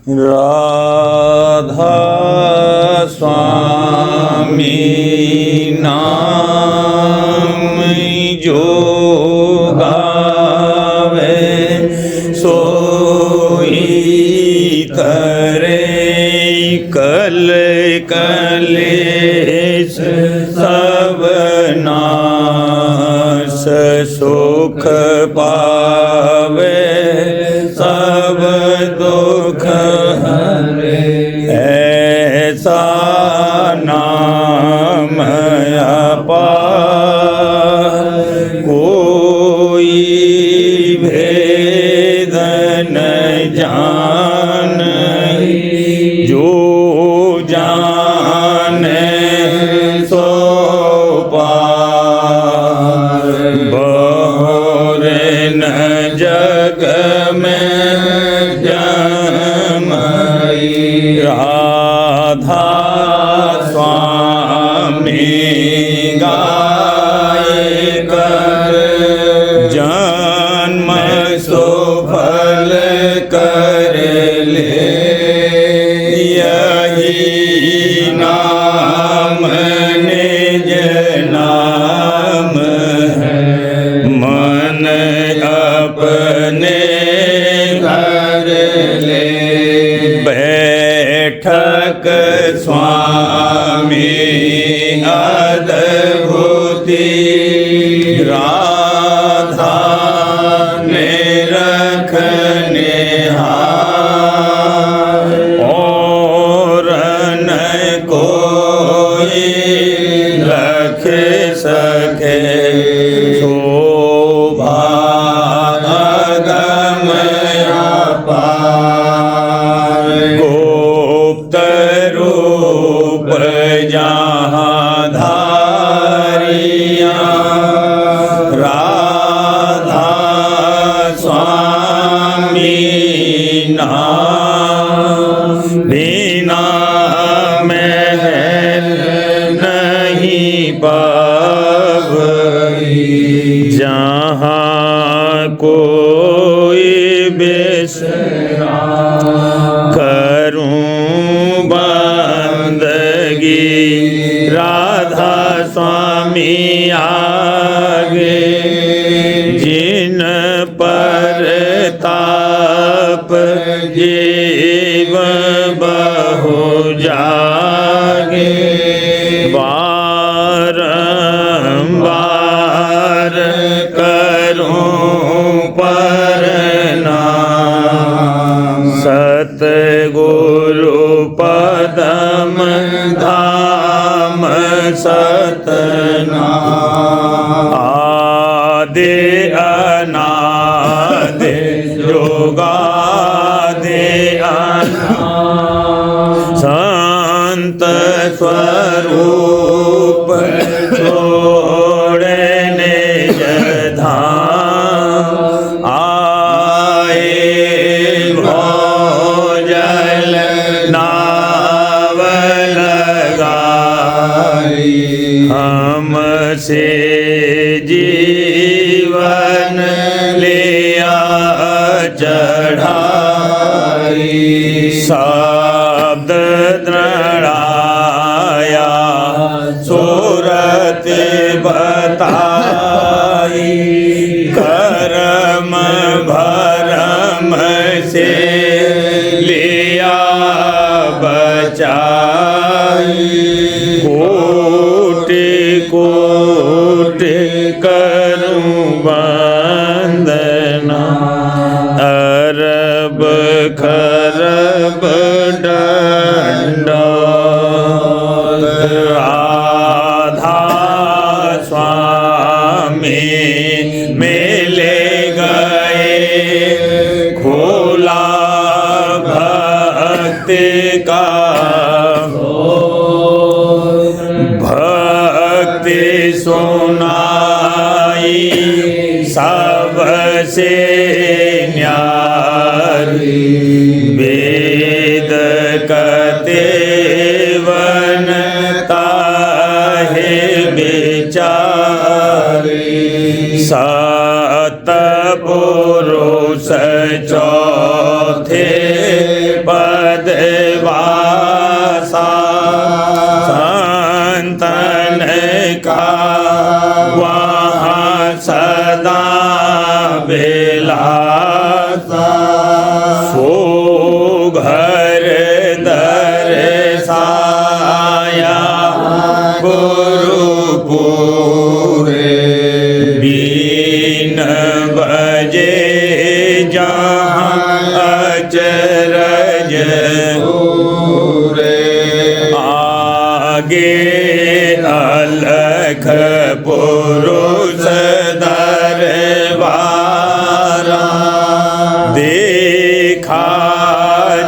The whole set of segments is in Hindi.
राधा स्वामी नाम जो गावे सोई करे कल कलेश सब नाश सुख पावे सब दुख हरे ऐसा नाम अपार कोई भेद न जाने जो जाने सो पार बहुरे न जग में जमई राधा स्वामी गाय कर जन्म सुफल कर ले यही नाम निज नाम है मन अपने घर ले बैठक स्वामी अद्भुति राधा ने रखने और न कोई रख सके शोभा अगम अपार गुप्त रूप जहाँ धारिया राधा स्वामी नाम बिना महल नहीं पावई जहाँ कोई बेसरा करूं बंदगी राधा स्वामी आगे जिन पर ताप जीव बहु जागे बारंबार करूं प्रणाम सतगुरु पदम धाम सतनाम आदि अनादि जोगादि अनादि संत स्वरूप छोड़ने धाम आए भोजल नाव लगाई हमसे जीवन लिया चढ़ाई शब्द द्रढ़ाया सूरत बताई कर्म भरम से लिया बचाई कोटि कोटि करूं वंदना अरब खरब दंडौत राधा स्वामी मिले गए खोला भक्ति का भक्ति सुनाई सबसे न्यारी वेद कते वनता है बेचारी सत पुरुष चौथे पर वासा संतन का वहाँ सदा बेलासा सो घर दर्शाया गुरुपुरे बीन बजे जहाँ अचरज आगे अलख पुरुष दरबारा देखा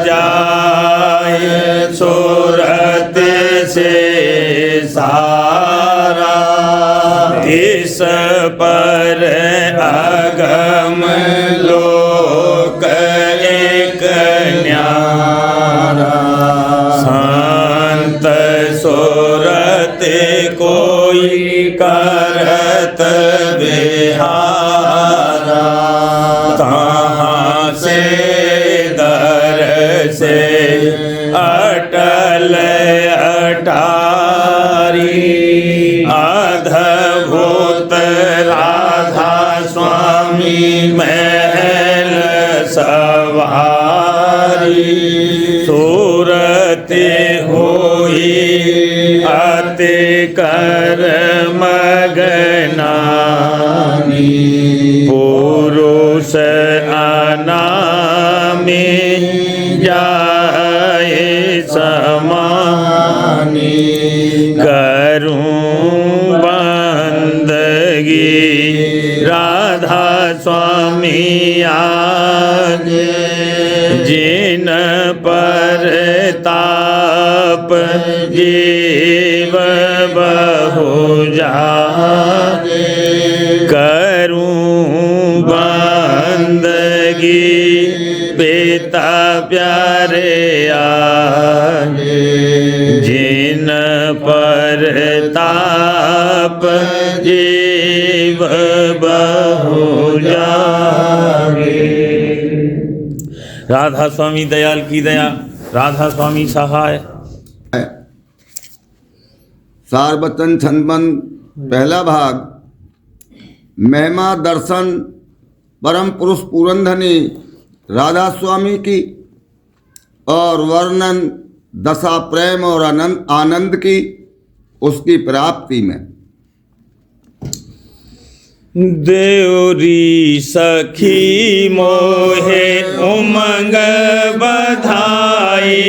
जाए सूरत से सारा इस पर अगम लोक एक न्यारा संत सूरत कोई करत बिहारा कहाँ से दर से अटल अटारी अद्भुत राधा स्वामी महल सवारी सूरत होई अति कर मगनानी पुरुष अनामी जाए समानी करूं बंदगी राधा स्वामी आगे जिन पर ताप जीव बहु जागे करूं बंदगी पिता प्यारे आगे जिन पर ताप जीव बहु जागे। राधा स्वामी दयाल की दया, राधा स्वामी सहाय। सारवतन छंदबंद पहला भाग। महिमा दर्शन परम पुरुष पूरनधनी राधा स्वामी की और वर्णन दशा प्रेम और आनंद की उसकी प्राप्ति में। देवरी सखी मोहे उमंग बधाई,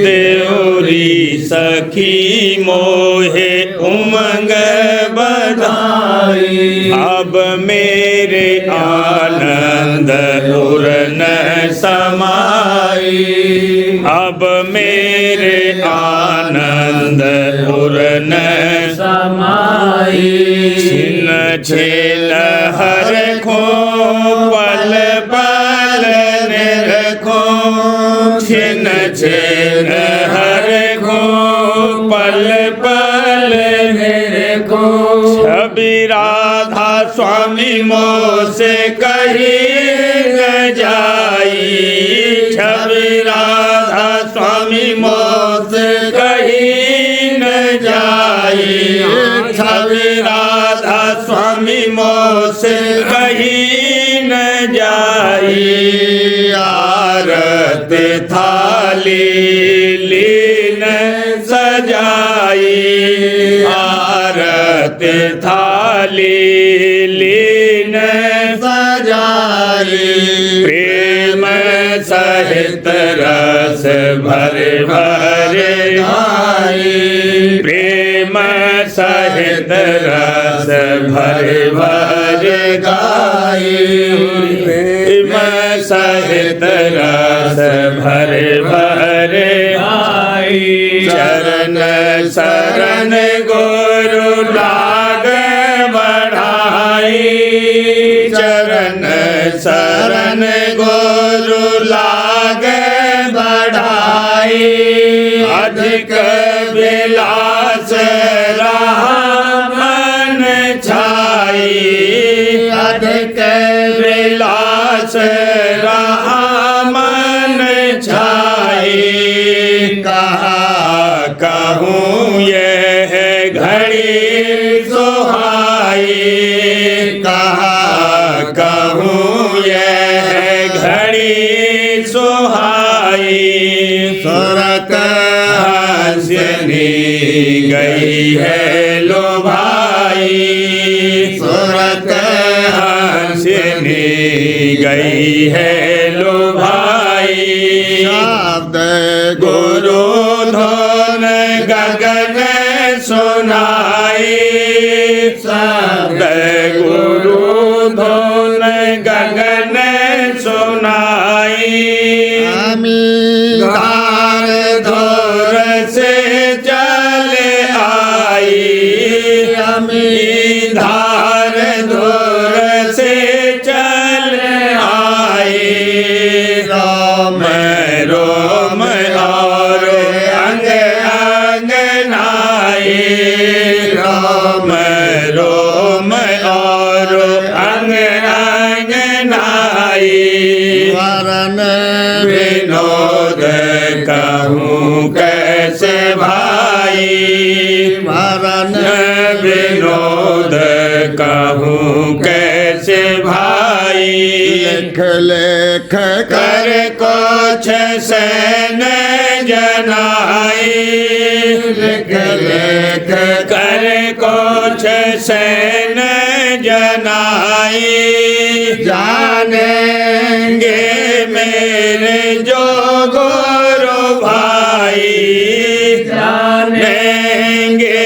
देवरी सखी मोहे उमंग बधाई। अब मेरे आनंद उरन समाई, अब मेरे आनंद उरन समाई। छिन छिन हर खो पल पल निरखो, छिन छिन हर खो पल पल निरखो। छवि राधा स्वामी मोह से कहीं न जाई, छवि राधा स्वामी मोह से कहीं न जाई। छवि राधा स्वामी मोह से कहीं न जाई। आरत थाली लीन सजाई, आरत थाली लीन सजाई। प्रेम सहित रस भर भर गाई, प्रेम सहित रस भर भर गाई। प्रेम सहित रस भर भर गाई। चरण शरण गुरु लाग बढ़ाई, चरण शरण गुरु लाग बढ़ाई। अधिक विलास रहा मन छाई, अधिक विलास रहा मन छाई। कहा कहूँ ये घड़ी सुहाई, कहा कहूँ ये घड़ी सुहाई। सुरत हंसनी गई है लो भाई, सुरत हंसनी गई है लो भाई। शब्द गुरु धुन गगन सुनाई, शब्द गुरु धुन गगन सुनाई। धार धोर से चले आई, अमी धार धोर से चले आई। रोम रोम और अंग अंगनाई, रोम रोम और अंग अंगनाई। वरन विनोद कहूँ कैसे भाई, वरन विनोद कहूँ कैसे भाई। लेख लेख कर कुछ सैन जनाई, लिख लेख कर कुछ सैन जनाई। जानेंगे मेरे जो गुरु भाई, जानेंगे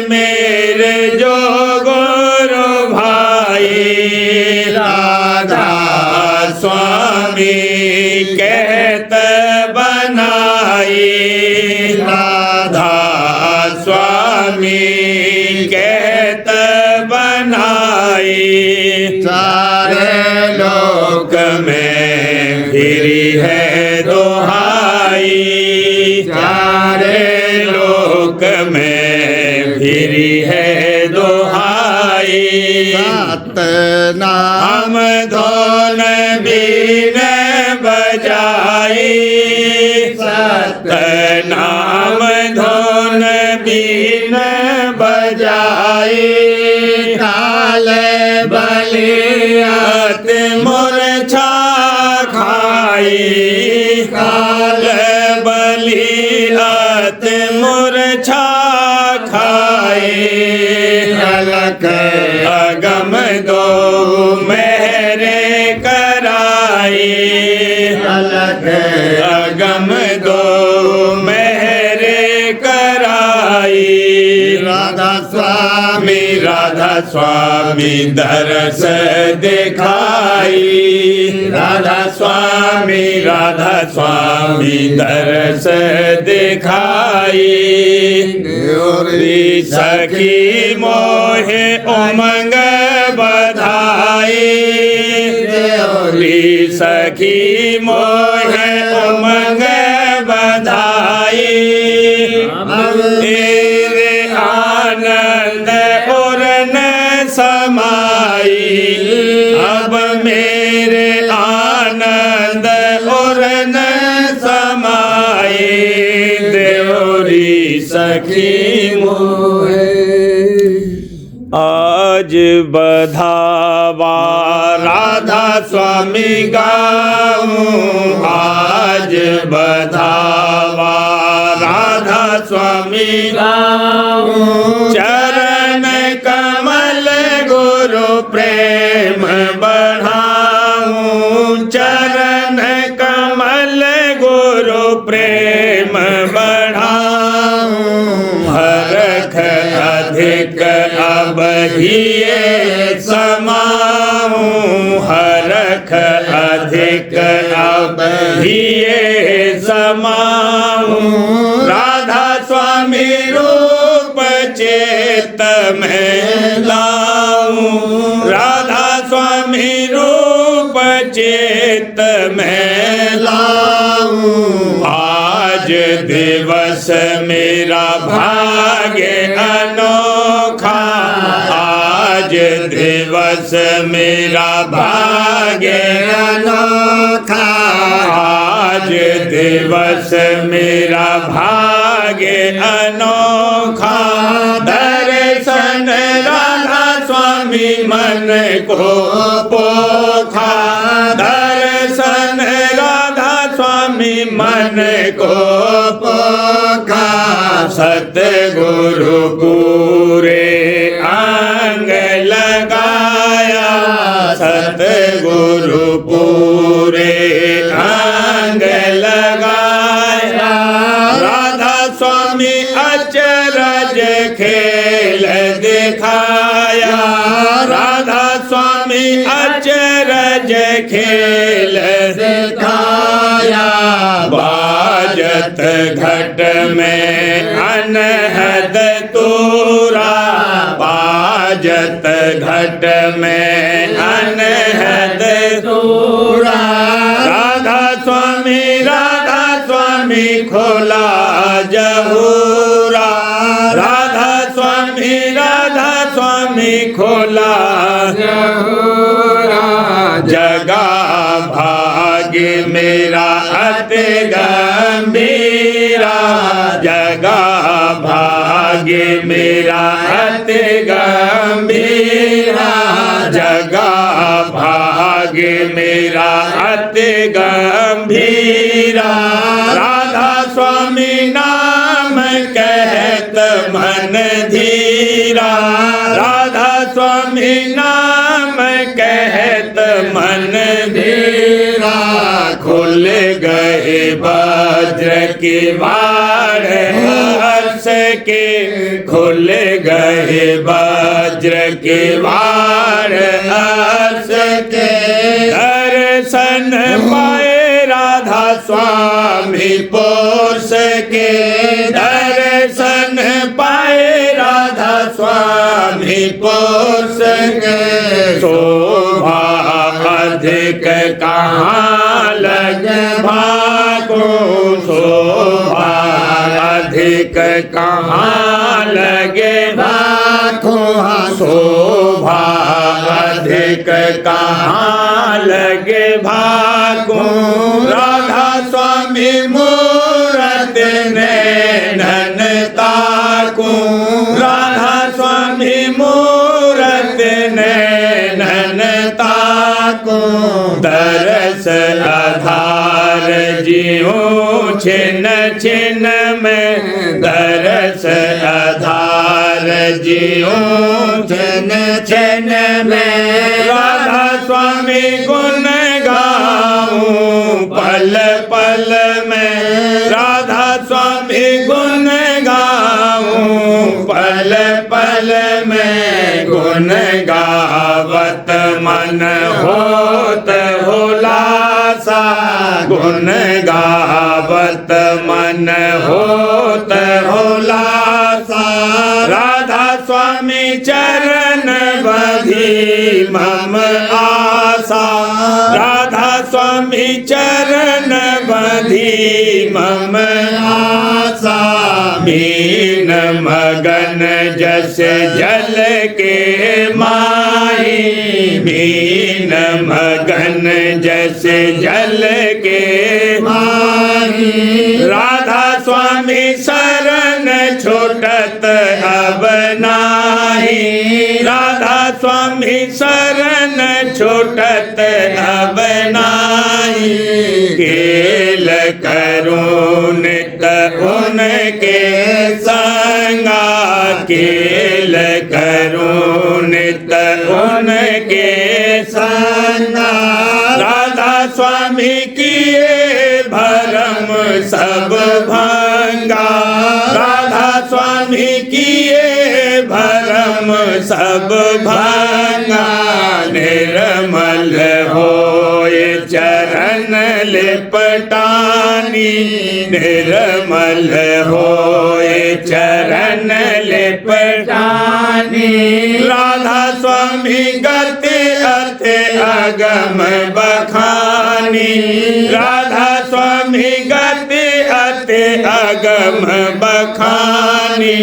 मेरे जो गुरु भाई। राधा स्वामी कहत बनाई, राधा स्वामी कहत बनाई। सारे लोक में फिरी है दोहाई, सारे लोक में फिरी है दोहाई। सत नाम हम धोन बीन बजाई, सत नाम धोन बीन बजाई। काल बलियात मूर्छा खाई, काल बलियात मूर्छा खाई। अलख अगम दो मेरे कराई, अलख अगम दो मेरे कराई। राधा स्वामी दरस दिखाई, राधा स्वामी दरस दिखाई। री सखी मोहे उमंग बधाई, री सखी मोहे उमंग बधाई। तेरे आनंद उरन समाई, अब मेरे आनंद उरन समाई। देवरी सखी मोहे आज बधावा राधा स्वामी गाऊं, आज बधावा राधा स्वामी गाऊं। चरण कमल गुरु प्रेम बढ़ाऊं, चरण कमल गुरु प्रेम बढ़ाऊं। हरख अधिक अब हिये समाऊं, हरख अधिक अब हिये समाऊं। राधा स्वामी रूप चेत में लाऊं, राधा स्वामी रूप चेत में लाऊं। आज दिवस मेरा भाग्य अनोखा, आज दिवस मेरा भाग्य अनोखा। आज दिवस बस मेरा भाग्य अनोखा, दर्शन राधा स्वामी मन को पोखा, दर्शन राधा स्वामी मन को पोखा। सतगुरु पूरे अंग लगाया, सतगुरु पूरे अंग लगाया, राधा स्वामी अचरज खेल दिखाया, राधा स्वामी अचरज खेल दिखाया। बाजत घट में अनहद तूरा, बाजत घट में अनहद तूरा, राधा स्वामी खोला जहूरा, राधा स्वामी खोला जहूरा। जगा भाग्य मेरा अति गंभीरा, जगा भाग्य मेरा अति गंभीरा, जगा भाग्य मेरा अति गंभीरा। राधा स्वामी नाम कहत मन धीरा, राधा स्वामी नाम कहत मन धीरा। खुल गए वज्र की वाड़ हर्ष के, खुल गए वज्र की वाड़ हर्ष के। दर्शन पाए राधा स्वामी पोष के, दर्शन पाए राधा स्वामी पोष के। शोभा अधिक कहाँ लग भाको, शोभा अधिक कहाँ लगे भाको, शोभा अधिक कहाँ लगे भाको। राधा स्वामी मूरत नैनन ताको, राधा स्वामी मूरत नैनन ताको। तरस आधार जियो छिन छिन में, तरस आधार जियो छिन छिन में। राधा स्वामी गुण गाऊं पल पल में, राधा स्वामी गुण गाऊं पल पल में। गुण गावत मन होत हुलासा, गुण गावत मन होत हुलासा। राधा स्वामी चरण बधी मम आशा, राधा स्वामी चरण बधी मम आशा। मीन मगन जस जल के माही, मीन मगन जस जल के माही। राधा स्वामी शरण छूटत अब नाही, राधा स्वामी शरण छूटत अब नाही। केल करूं नित उनके संगा, केल करूं नित उनके संगा। राधा स्वामी किए भरम सब भंगा, राधा स्वामी किए भरम सब भंगा। निर्मल होए चरण लिपटानी, निर्मल होए चरण लिपटानी। राधा स्वामी गति अर्थ अगम बखानी, राधा स्वामी गति अर्थ अगम बखानी।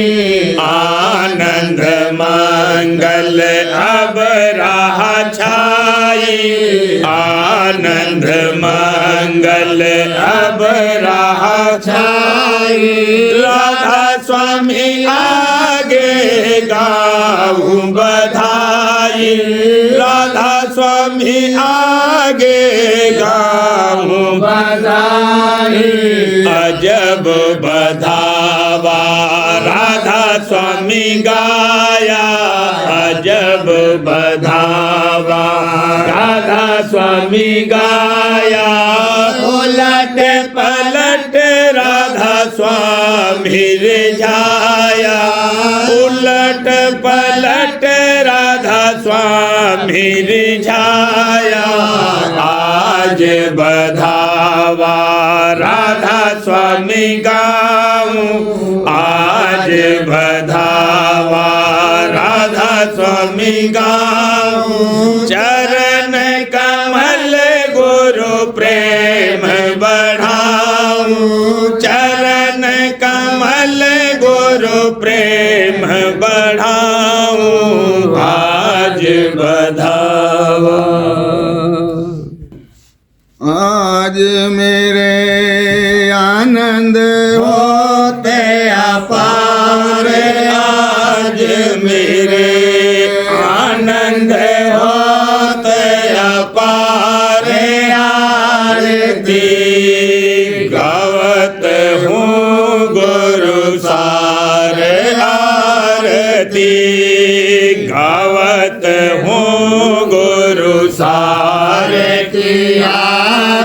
आनंद मंगल अब राह छाई, आई। आनंद मंगल अब रहा छाई। राधा स्वामी आगे गाऊं बधाई। राधा स्वामी आगे गाऊं बधाई। अजब बधावा राधा स्वामी गाया। अजब बधावा राधा स्वामी गाया। उलट पलट राधा स्वामी रिझाया। उलट पलट राधा स्वामी रिझाया। आज बधावा राधा स्वामी गाऊं। आज बधावा राधा स्वामी गाऊं। चरण कमल गुरु प्रेम बढ़ाऊं। चरण कमल गुरु प्रेम बढ़ाऊं। आज बधावा। आज मेरे आनंद होते अपार। आज मेरे आनंद होते अपार। आरती गावत हूँ गुरु सार। आरती गावत हूँ गुरु सार। किया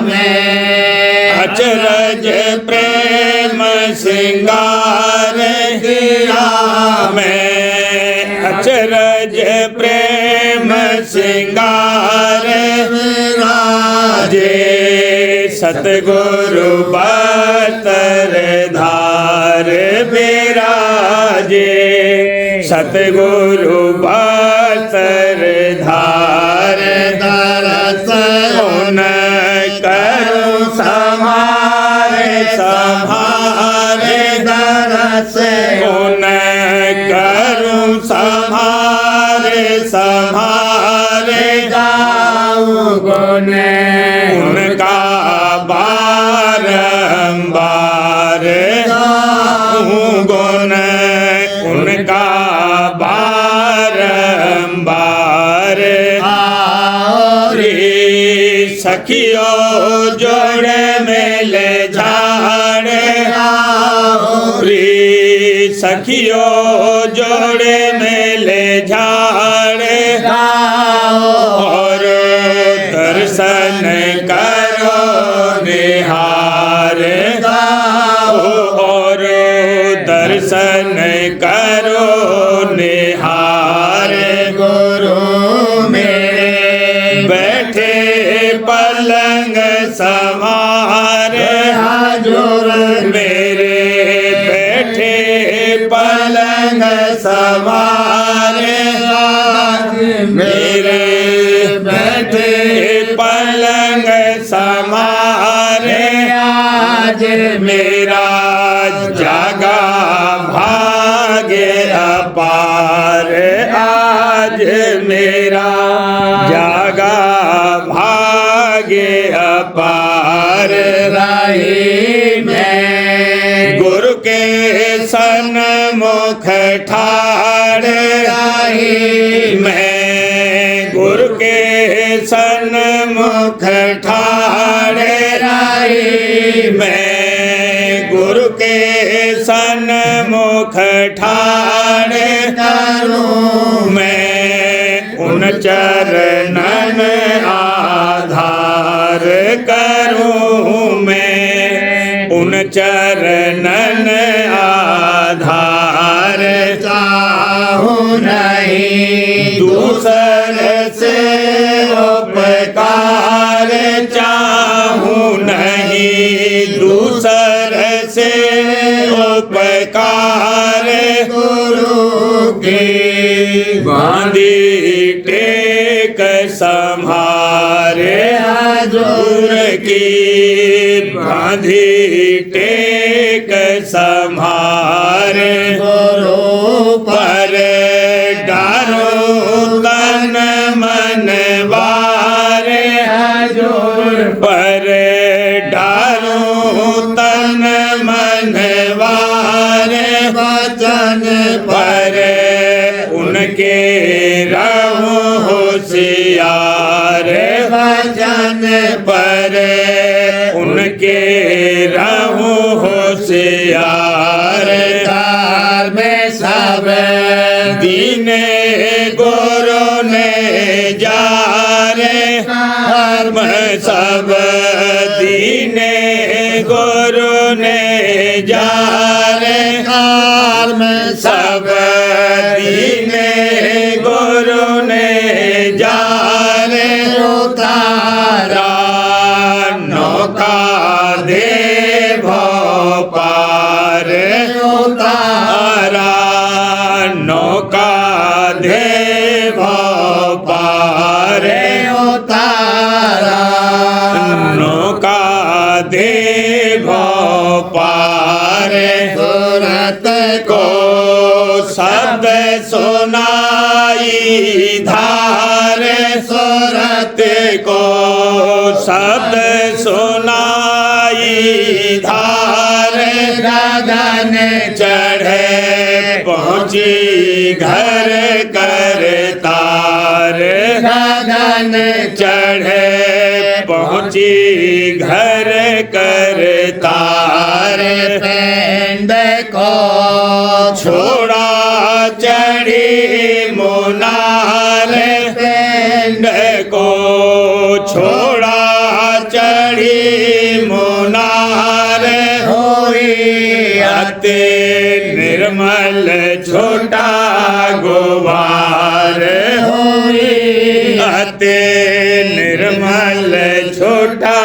मैं अचरज प्रेम सिंगार किया मैं। अचरज प्रेम सिंगार राजे। सतगुरु बतर धार विराजे। सतगुरु बतर धार दरस उन करूं संहारे संहारे। दरस उन करूं संहारे संहारे। गाऊं गुण उनका बारंबार गाऊं गुण। उनका बारंबार। सखियो जोड़ मेल झाड़। सखियो जोड़ मेल झाड़। और दर्शन करो निहार। और दर्शन करो निहार। गुरु मेरे बैठे पलंग सवार। हाजुर मेरे बैठे पलंग सवार। मेरे बैठे पलंग सवार। आज मेरा जागा भाग्य अपार। आज मेरा जागा भाग्य अपार। राही मैं गुरु के सन्मुख ठाड़। राही मैं गुरु के सन्मुख ठाड़। राही मैं गुरु के सन्मुख ठाड़। करूं मैं उन चरणन आधार। करूं मैं उन चरणन आधार। चाहूं नहीं दूसर से उपकार। चाहूं नहीं दूसर से उपकार। गुरु की बांधी टेक संभारे। हजूर की बांधी टेक संभारे। गुरु पर डारो तन मन वार। मनवारे वचन पर उनके रहूं होशियार वचन पर उनके रहूं होशियार तार में सब दीने गुरु ने जारे कर्म सब दीने गुरु ने जारे तार में सब दीने गुरु ने जारे उतारा नौका दे भोपार उतारा नौका दे भोपार उतारा नौका दे भोपार सूरत को शब्द सुनाई धार सूरत को शब्द सुनाई धार गगन चढ़े पहुँची घर कर तार गगन चढ़े पहुँची घर कर तार पेंड को छोड़ा चढ़ी मुनार पेंड को छोड़ा चढ़ी मुनार हुई अति निर्मल छोटा गुवार हुई अति निर्मल छोटा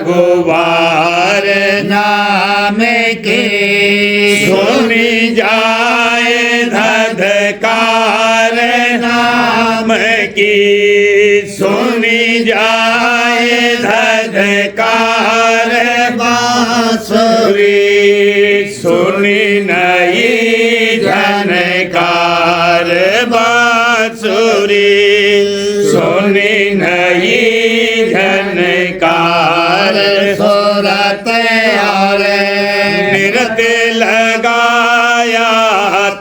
गुवार नाम की सुनी जाए धधकार नाम की सुनी जाए धधकार बांसुरी सुनी नई झनकार बांसुरी सुनी नई झनकार सूरत और निरत लगाया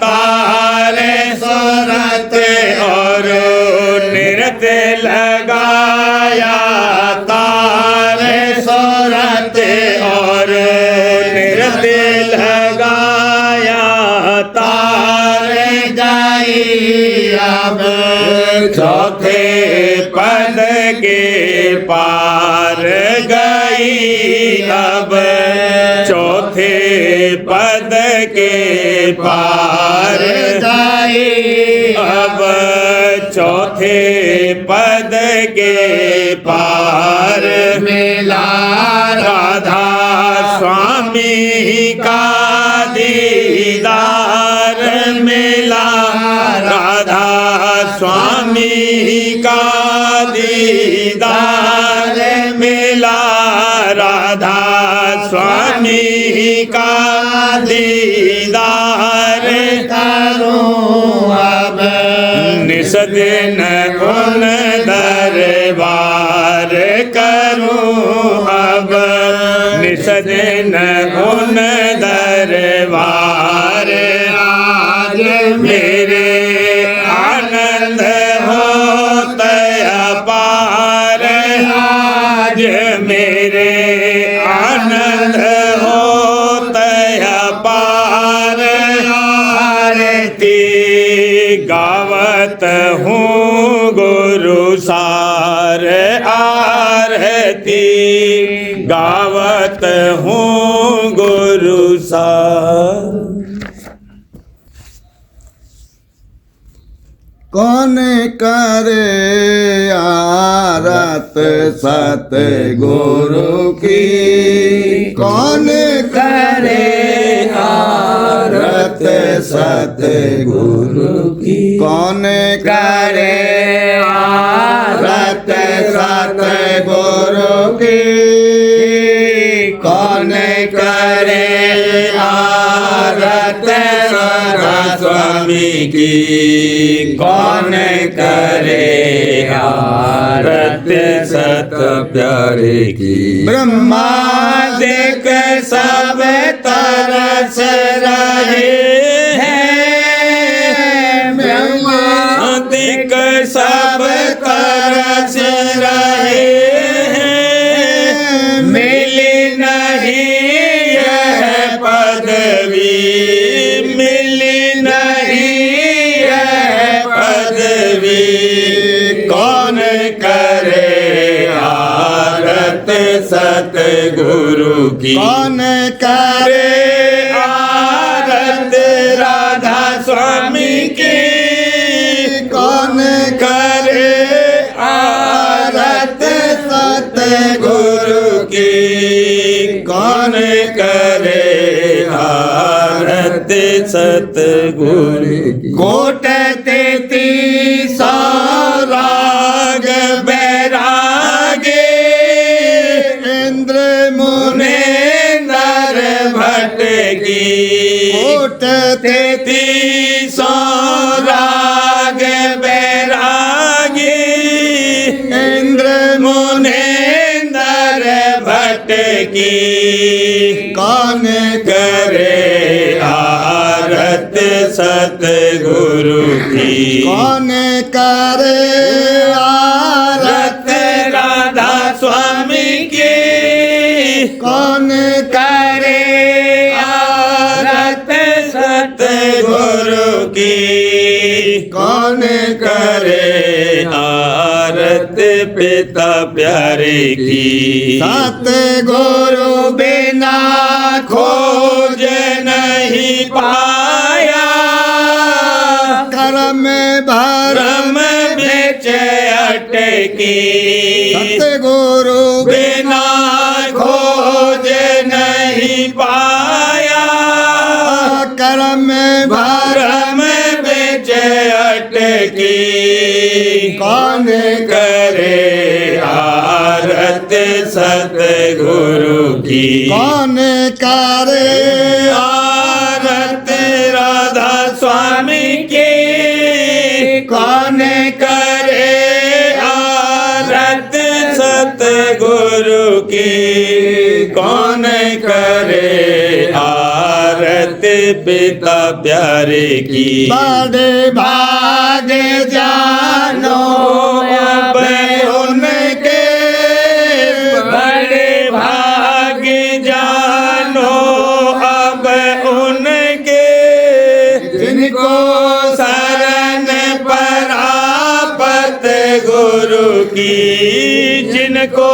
तार सूरत और निरत लगाया तार सूरत और निरत लगाया तार जाई अब चौथे पद के पार गई अब चौथे पद के पार जाई अब चौथे पद के पार मिला राधा स्वामी का दीदार मिला राधा स्वामी का दीदार मिला राधा स्वामी का दीदार करूं अब निस दिन उन दरबार करूं अब निस दिन उन दरबार आज मेरे आनंद होत अपार आज मेरे आनंद होत अपार आरती गावत हूँ गुरु सार आरती गावत हूँ गुरु सार। कौन करे आरत सत गुरु की कौन करे आरत सत गुरु की कौन करे आरत सत गुरु की कौन करे आरत राधा स्वामी की, कौन करे आरत सत प्यारे की। ब्रह्मादिक सब तरस रहे हैं, ब्रह्मादिक सब तरस रहे हैं, मिल नहीं यह पदवी, मिल नहीं यह पदवी। कौन करे आरत सतगुरु की, कौन करे आरत राधा स्वामी की, कौन करे आरत सतगुरु की, कौन करे आरत सतगुरु की। कोट 33 राग बैरागे, इंद्र मुनेंद्र भट्ट की। कोट 33 राग बैरागे, इंद्र मुनेंद्र भट्ट की। कौन करे आरत सतगुरु की, कौन करे आरत राधा स्वामी की, कौन करे आरत सतगुरु की, कौन करे आरत पिता प्यारे की। सतगुरु बिना खोज नहीं पाया, कर्म भरम बिच अटकी। सतगुरु बिना खोज नहीं पाया, कर्म भरम बिच अटकी। कौन करे आरत सतगुरु की, कौन करे आरत राधा स्वामी की, कौन करे आरत सतगुरु की, कौन करे आरत पिता प्यारे की। बड़े भाग जानो अब उनके, बड़े भाग जानो अब उनके, जिनको शरण परापत गुरु की, जिनको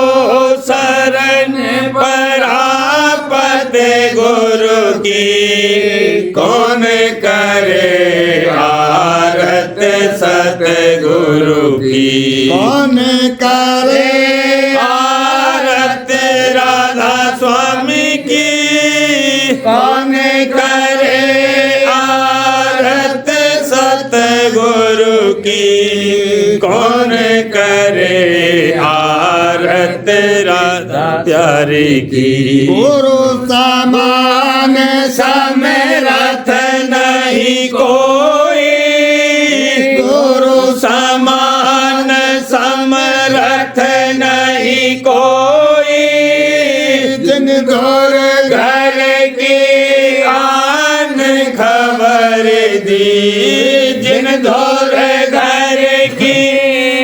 शरण परापत गुरु की। कौन करे आरत सतगुरु की, कौन करे आरत राधा स्वामी की, कौन करे आरत सतगुरु की, कौन करे आरत राधा प्यारे की। गुरु समान समरथ नहीं कोई, गुरु समान समरथ नहीं कोई, जिन दौर घर की आन खबर दी, जिन दौर घर की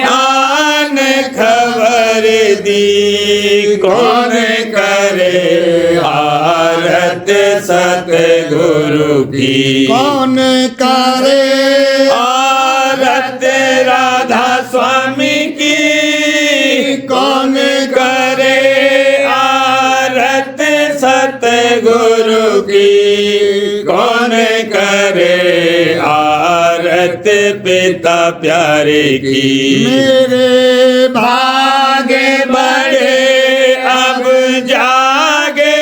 आन खबर दी। कौन करे आरत सतगुरु की, कौन करे आरत राधा स्वामी की, कौन करे आरत सतगुरु की, कौन करे आरत पिता प्यारे की। मेरे भागे बड़े अब जागे,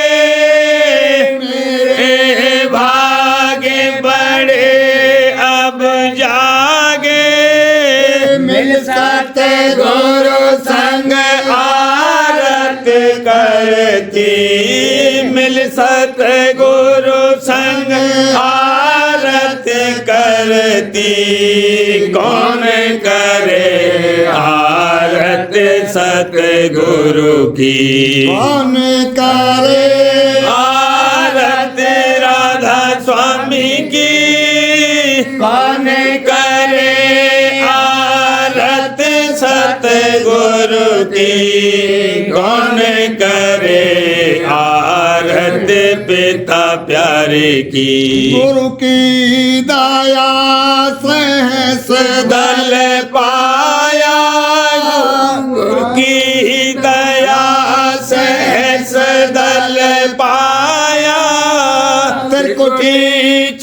मेरे भागे बड़े अब जागे, मिल सतगुरु संग आरत करती, मिल सतगुरु गुरु संग आरत करती कौन करे आरत सतगुरु की कौन करे आरत राधा स्वामी की कौन करे आरत सतगुरु की कौन करे आरत पिता प्यारे की गुरु की दया सहस दल पाया गुरु की दया सहस दल पाया त्रिकुटी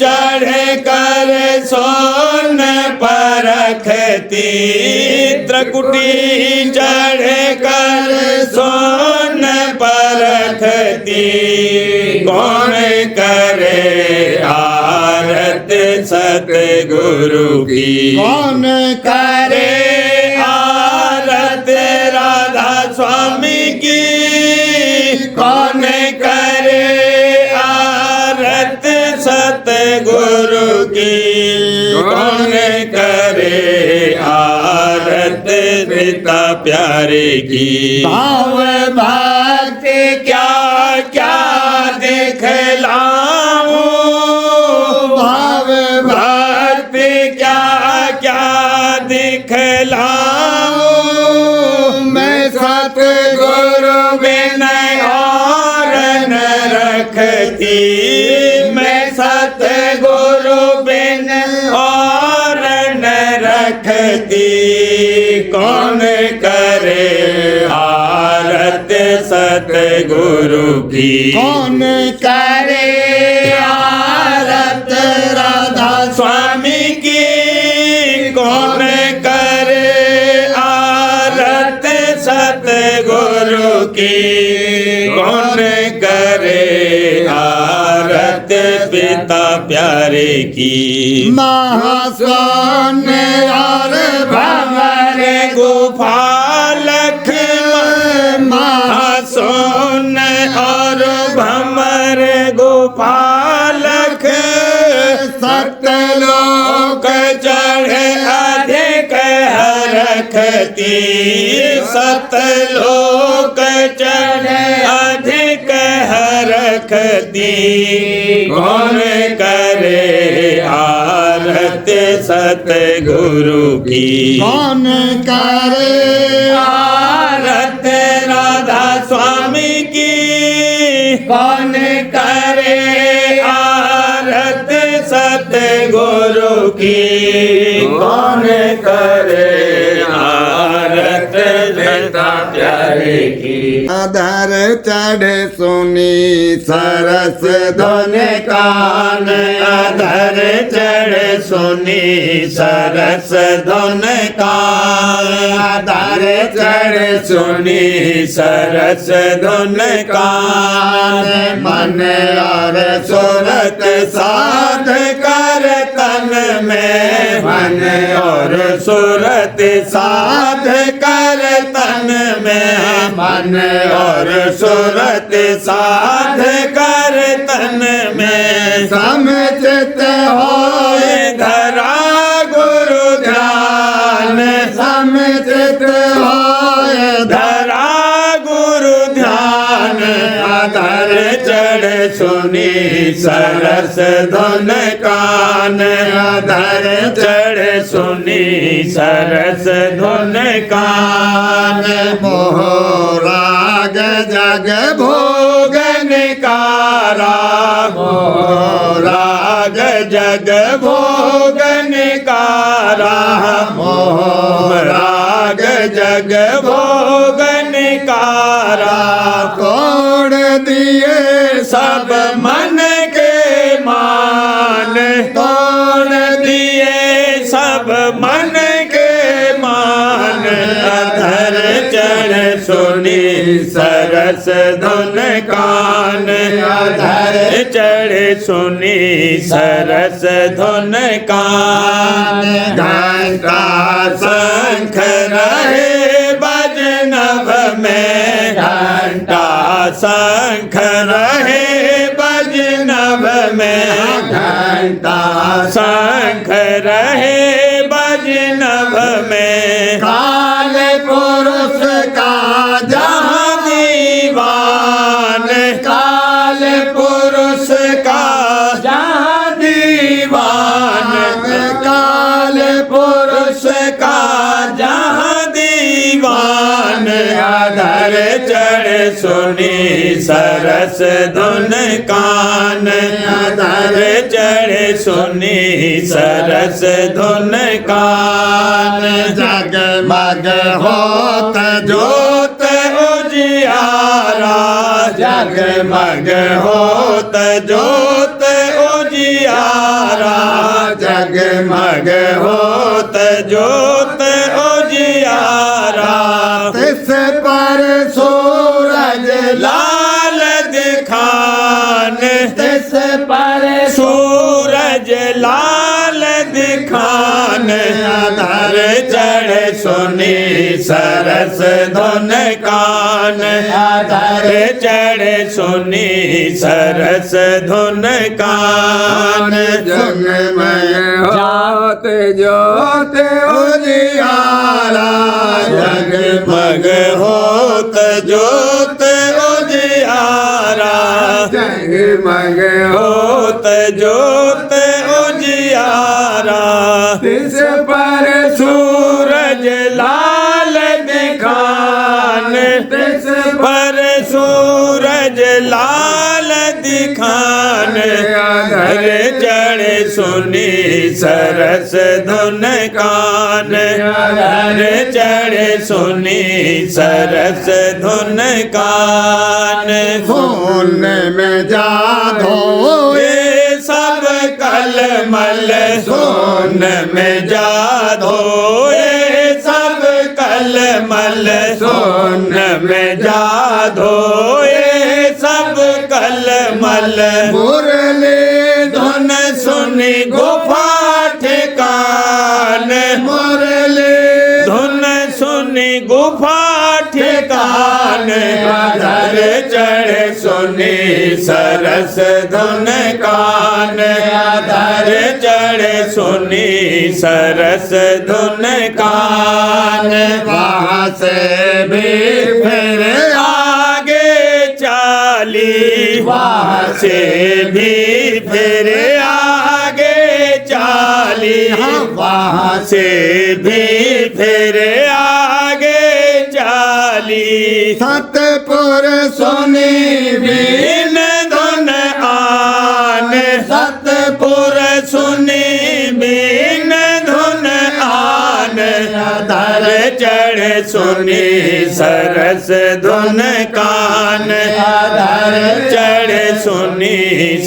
चढ़ कर सोन परखती त्रिकुटी चढ़ कर सोन परखती कौन करे आरत सतगुरु की कौन करे आरत राधा स्वामी की कौन करे आरत सतगुरु की कौन करे आरत पिता प्यारे की भाव भक्ति क्या क्या दिखलाऊं भाव भक्ति क्या क्या दिखलाऊं मैं सतगुरु बिन और न रखती मैं सतगुरु बिन और न रखती कौन करे आरत सतगुरु की कौन करे आरत राधा स्वामी की कौन करे आरत सतगुरु की कौन करे आरत पिता प्यारे की महास्वान और भंवर गुफा लक्ष्मण महासोन और भंवर गुफा लख सतलोक चढ़े अधिक हरखती सतलोक चढ़े अधिक हरखती कौन करे आरत सतगुरु की कौन करे आरत राधा स्वामी की कौन करे आरत सतगुरु की कौन करे आरत पिता प्यारे की अधर चढ़े सुनी सरस धन कान अधर चढ़ सुनी सरस धुन कान अधर चढ़ सुनी सरस धुन कान मन और सूरत साध कर तन में मन और सूरत साध कर तन में मन और सूरत साध कर तन में समचित होए धरा गुरु ध्यान समचित होए धरा गुरु ध्यान अधर चढ़ सुनी सरस धुन कान अधर चढ़ सुनी सरस धुन कान मोहराग जग भोगन कारा मोहराग जग भोगन कारा मोहराग जग भोगन कारा तोड़ दिए सब मन के मान तोड़ दिए सब मन के मान अधर चढ़ सुनी सरस धुन कान अधर चढ़ सुनी सरस धुन कान घंटा शंख रहे बजनभ में घंटा शंख रहे बजना में घंटा शंख रहे बजनभ में काल पुरुष का जहाँ दीवान काल पुरुष का जहाँ दीवान काल पुरुष का जहाँ दीवान अधर चढ़ सुनी सरस धुन कान अधर चढ़ सुनी सरस धुन कान जगमग होत जोत उजियारा जगमग होत जोत उजियारा जगमग होत जोत उजियारा तिस पर सूरज लाल दिखान तिस पर सूरज लाल दिखान अधर चढ़ सुनी सरस धुन कान अधर चढ़ सुनी सरस धुन कान जगमग होत जोत उजियारा जगमग होत जोत उजियारा जगमग होत जोत उजियारा तिस पर सूरज लाल दिखान तिस पर सूरज लाल दिखान अधर चढ़ सुनी सरस धुन कान अधर चढ़ सुनी सरस धुन कान सोन में जादो ये सब कलमल सोन में जादो ये सब कलमल सोन में जादो ये सब कलमल मुरली धुन सुनी गुफा ठिकान मुरली धुन सुनी गुफा ठिकान अधर चढ़ सुनी सरस धुन कान अधर चढ़ सुनी सरस धुन कान वहाँ से भी फिर आगे चाली वहाँ से भी फिर आगे चाली वहाँ से भी फिर आगे चाली सतपुर सुनी भी बीन धुन आन सतपुर सुनी बीन धुन आन अधर चढ़ सुनी सरस धुन कान अधर चढ़ सुनी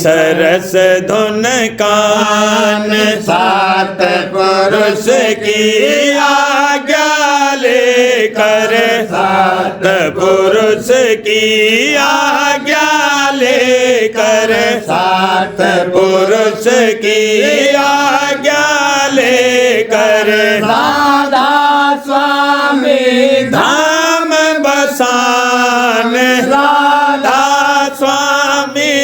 सरस धुन कान सात पुरुष की आज्ञा लेकर सात पुरुष की आज्ञा लेकर सात पुरुष की आज्ञा लेकर राधा स्वामी धाम बसान राधा स्वामी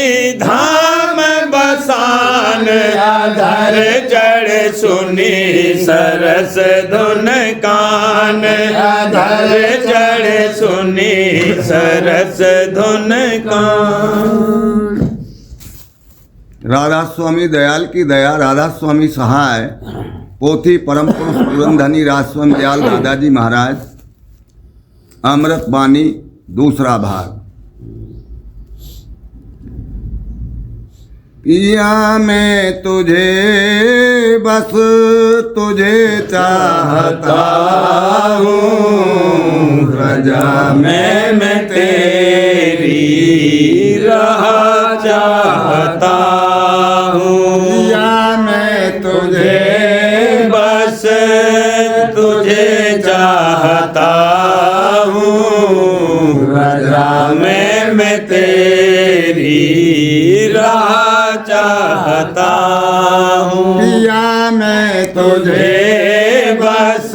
धाम बसान अधर चढ़ सुनी सरस धुन कान अधर चढ़ सुनी सरस धुन कान। राधा स्वामी दयाल की दया राधा स्वामी सहाय पोथी परम पुरुष पुरंधनी राजस्वामी दयाल दादाजी महाराज अमृत वाणी दूसरा भाग। पिया मैं तुझे बस तुझे चाहता हूँ रजा मैं तेरी राह चाहता हूँ पिया मैं तुझे बस तुझे चाहता हूँ रजा मैं तेरी राह चाहता हूँ पिया मैं तुझे तुझे बस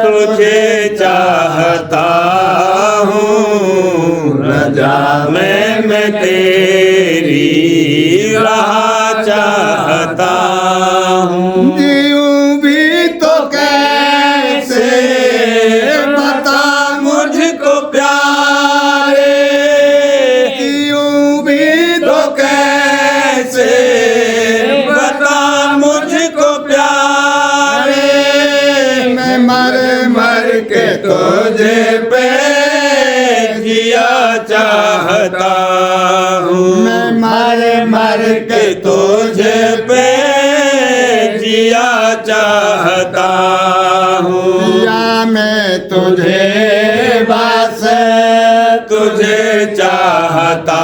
तुझे चाहता हूँ रजा मैं तेरी रहा चाहता हूँ। जीऊं भी तो कैसे बता मुझको प्यारे, जीऊं भी तो कैसे बता मुझको प्यारे। मैं मर मर के तुझे पे जिया चाहता हूँ। मैं मर मर के तुझे पे जिया चाहता हूँ। या मैं तुझे बस तुझे चाहता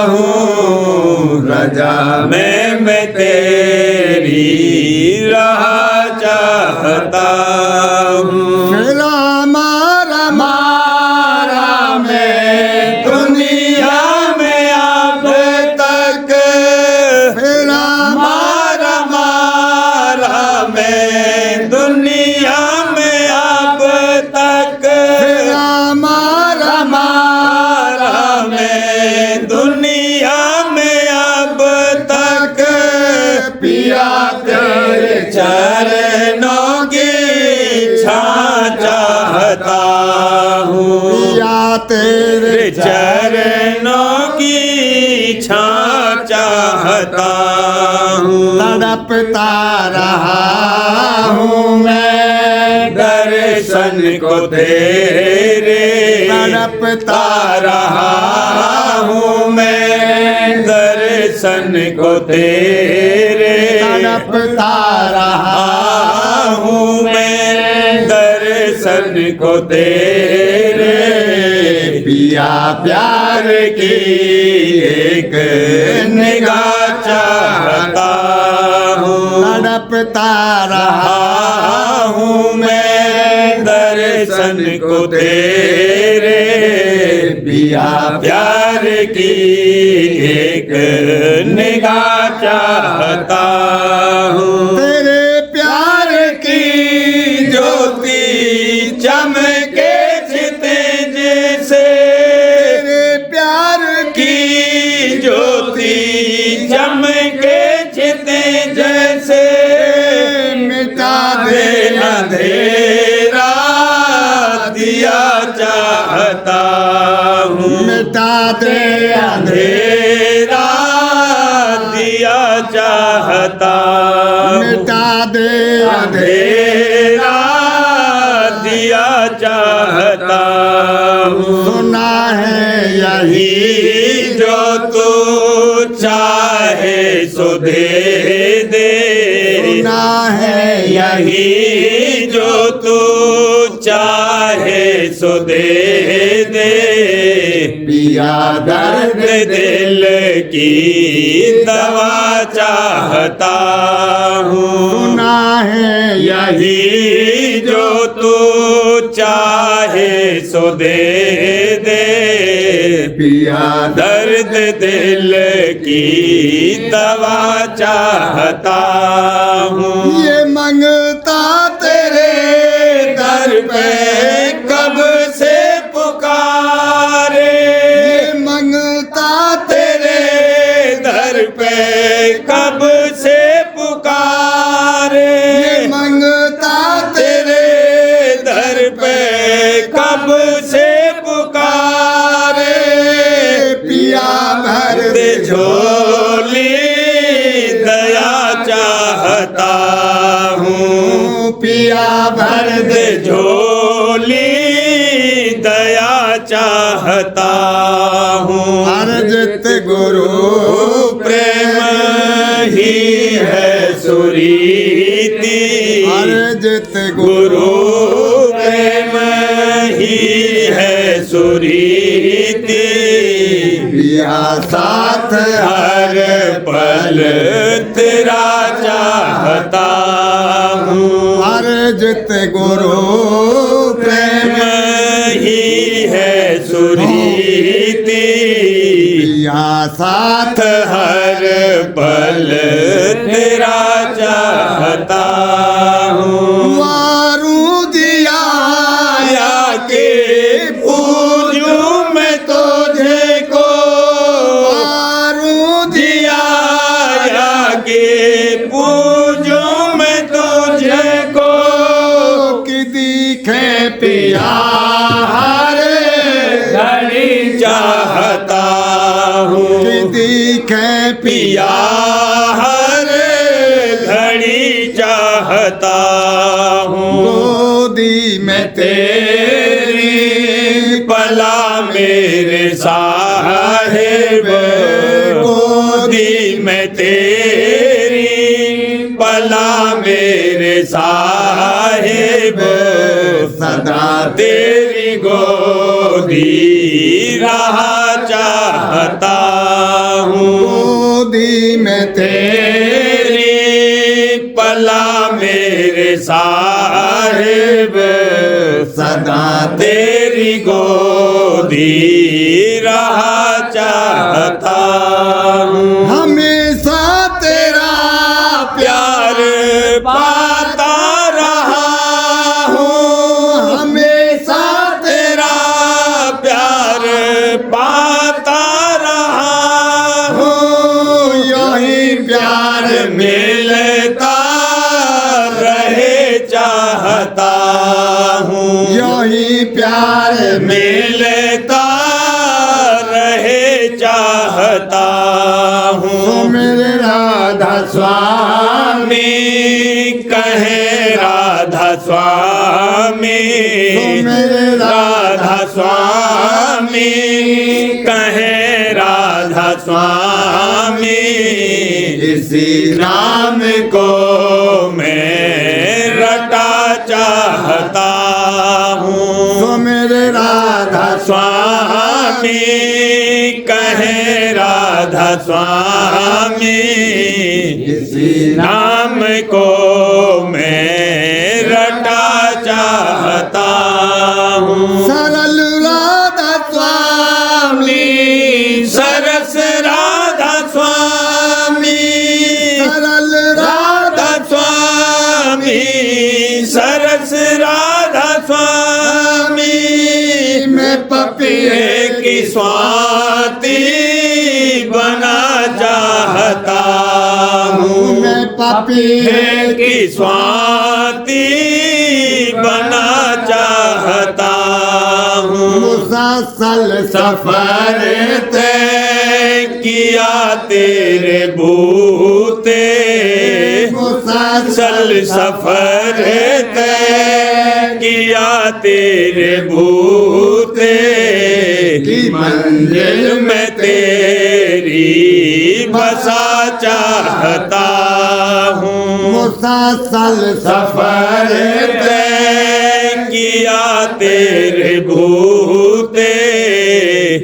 हूँ। रजा में मैं तेरी राह चाहता हूँ। रामा रामा मैं दुनिया में अब तक रामा मारा मैं दुनिया में अब तक रामा मारा मैं दुनिया में अब तक पिया तेरे चरणों की छां चाहता हूँ। पिया तेरे चरणों की छां चाहता हूँ। तड़पता रहा हूँ मैं दर्शन को तेरे तड़पता रहा हूँ मैं। दर्शन को तेरे तड़पता रहा हूँ मैं। दर्शन को तेरे पिया प्यार की एक निगाह चाहता हूँ। तड़पता रहा हूँ मैं। दर्शन को तेरे पिया प्यार की एक निगाह चाहता हूँ। तेरे प्यार की ज्योति चमके छिते जैसे, तेरे प्यार की ज्योति चमके छिते जैसे मिटा दे अंधेरा दिया चाहता हूँ। मिटा दे अंधेरा दिया चाहता हूँ। मिटा दे अंधेरा दिया चाहता हूँ। सुना है यही ही जो तू चाहे सो दे दे। सुना है यही जो तू चाहे सो दे दे। पिया दर्द दिल की दवा चाहता हूँ। सुना है यही जो तू चाहे सो दे दे। पिया दर्द दिल की दवा चाहता हूँ। ये मंगता तेरे दर पे कब से पुकारे। ये मंगता तेरे दर पे कब से पुकारे। ये मंगता तेरे दर पे कब से पुकारे। पिया भर दे झोली दया चाहता हूँ। पिया भर दे झोली दया चाहता हूँ। अर्जित गुरु प्रेम ही है सुरीति। अर्जित गुरु प्रेम ही है सुरीति। पिया साथ हर पल तेरा चाहता हूँ। अर्जित गुरु प्रेम ही है सुरीति। पिया साथ हर पल तेरा चाहता हूँ। वारू दिया या के पूजूं मैं तुझे को। वारू दिया पूजूं मैं तुझको कि दिखे पिया हर घड़ी चाहता हूँ कि दिखे पिया हर घड़ी चाहता हूँ गोदी में तेरी पला मेरे साहिब गोदी में तेरी पला मेरे साहिब सदा तेरी गोदी रहा चाहता हूँ गोदी में तेरी पला मेरे साहिब सदा तेरी गोदी रहा चाहता हूँ हमेशा तेरा प्यार पाता रहा हूँ हमेशा तेरा प्यार पाता रहा हूँ यही प्यार मिलता रहे चाहता हूँ यही प्यार मिलता रहे चाहता हूँ मेरे राधा स्वामी कहे राधा स्वामी मेरे राधा स्वामी कहे राधा स्वामी इसी नाम को मैं रटा चाहता हूँ मेरे राधा स्वामी कहे राधा स्वामी इसी नाम को मैं रटा चाहता हूँ सरल राधा स्वामी सरस राधा स्वामी सरल राधा स्वामी सरस राधा स्वामी मैं पपिए की स्वाति बना चाहता हूँ मैं पपिए की स्वाति बना चाहता हूँ मुसलसल सफर तय किया तेरे बूते मुसलसल सफर तय किया तेरे बूते की मंजिल में तेरी बसा चाहता हूँ मुसलसल सफर तय किया तेरे बूते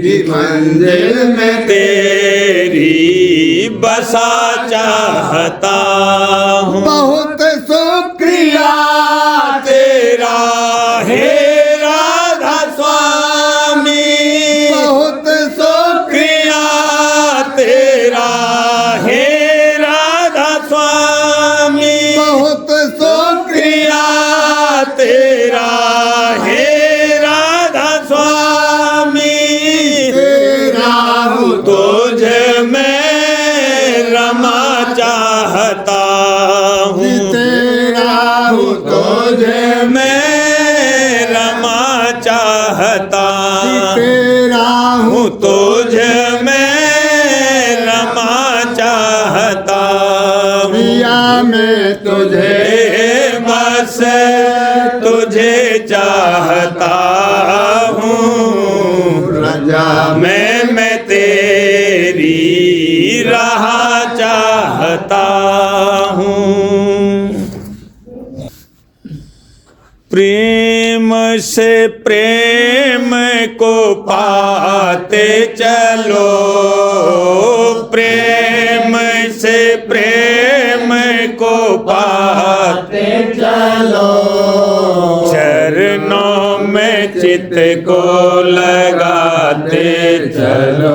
की मंजिल में तेरी बसा चाहता हूँ बहुत शुक्रिया तेरा हे राधा स्वामी बहुत शुक्रिया तेरा हे राधा स्वामी बहुत शुक्रिया तेरा हे राधा स्वामी तेरा हूँ तुझ में रमा चाहता हूँ तेरा हूँ तुझ में रमा चाहता तेरा हूँ हूँ तुझ में रमा चाहता हूँ प्रिया मैं तुझे बस तुझे चाहता हूँ रजा मैं तेरी राह चाहता हूँ प्रेम से प्रेम को पाते चलो प्रेम से प्रेम को पाते चलो चरणों में चित को लगाते चलो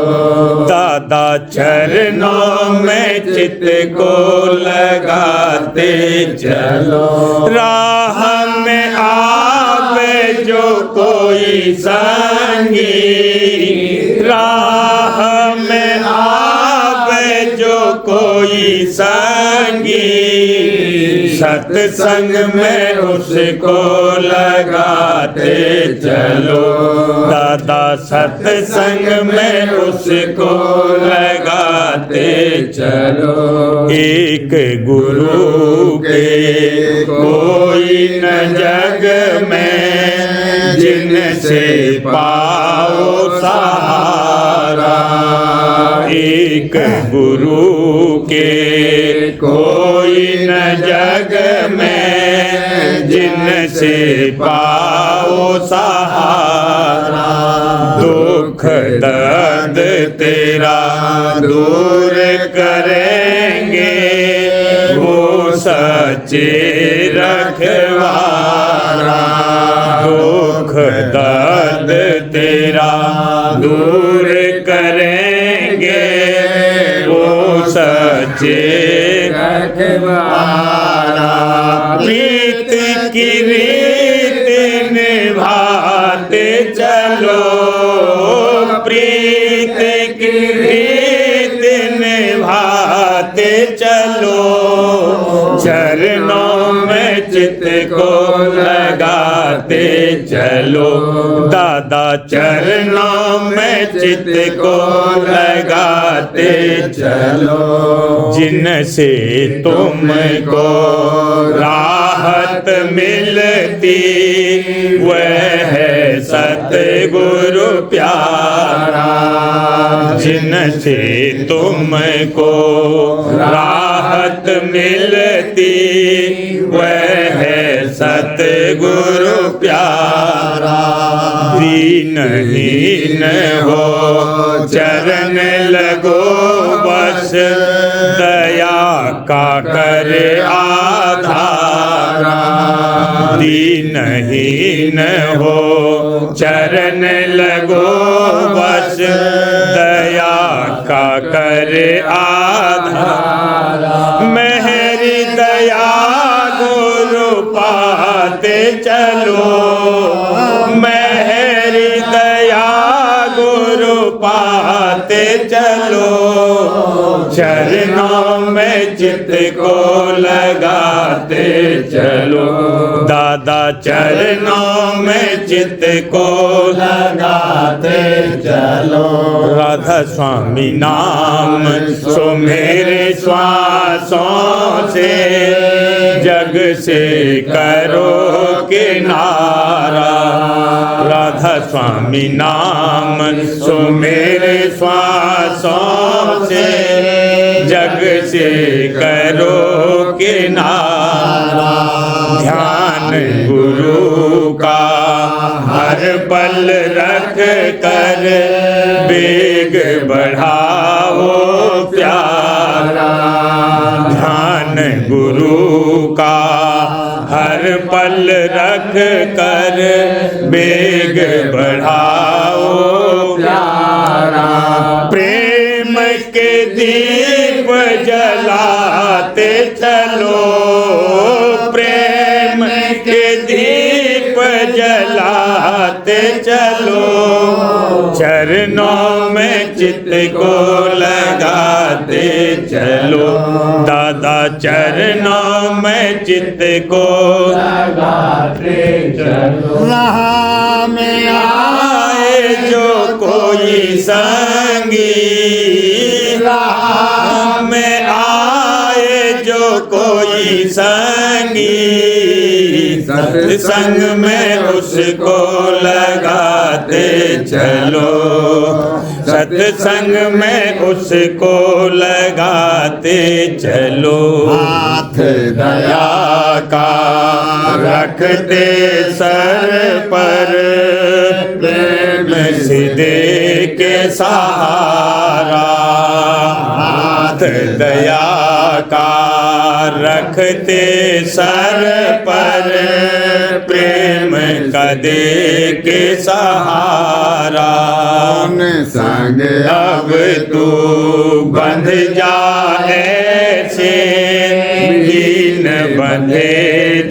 दादा चरणों में चित को लगाते चलो राह में आवे जो कोई संगी राह में आवे जो कोई संगी, सत्संग में उसको लगाते चलो। दादा सत्संग में उसको लगाते चलो। एक गुरु के कोई न जग में, जिनसे पाओ सहारा। एक गुरु के कोई न जग में, जिनसे पाओ सहारा। दुख दर्द तेरा दूर करेंगे, वो सच्चे रखवारा। दुख दर्द तेरा दूर करेंगे, वो सच्चे रखवारा। प्रीत की रीत निभाते चलो, प्रीत की रीत निभाते चलो। चरणों में चित्त को लगाते चलो। दादा चरणों में चित्त को लगाते चलो। जिनसे तुमको राहत मिलती, वह है सतगुरु प्यारा। जिनसे तुमको राहत मिलती, वह है सतगुरु प्यारा। दीनहीन हो चरण लगो बस, दया का करे आधारा। दीनहीन हो चरण लगो बस, दया का करे आधारा। मेहरी दया गुरु पाते चलो, मेहरी दया गुरु पाते चलो। चरणों में चित्त को लगाते चलो। दादा चरणों में चित्त को लगाते चलो। राधा स्वामी नाम सुमेरे श्वासों से, जग से करो किनारा। राधा स्वामी नाम सुमेरे श्वासों से, जग से करो किनारा। ध्यान गुरु का हर पल रख कर, वेग बढ़ाओ प्यारा। ध्यान गुरु का हर पल रख कर, वेग बढ़ाओ प्यारा। प्रेम के दीप जलाते चलो, प्रेम के दीप जलाते चलो। चरणों में चित्त को लगाते चलो। दादा चरणों में चित्त को लगाते चलो। राह में आए जो कोई संगी, राह में आए जो कोई संगी, सत्संग में उसको लगाते चलो। सत्संग में उसको लगाते चलो। हाथ दया का रखते सर पर, प्रेम से दे के सहारा। हाथ दया का रखते सर पर, प्रेम का दे के सहारा। संग अब तू बंध जाए से, दीन बंधे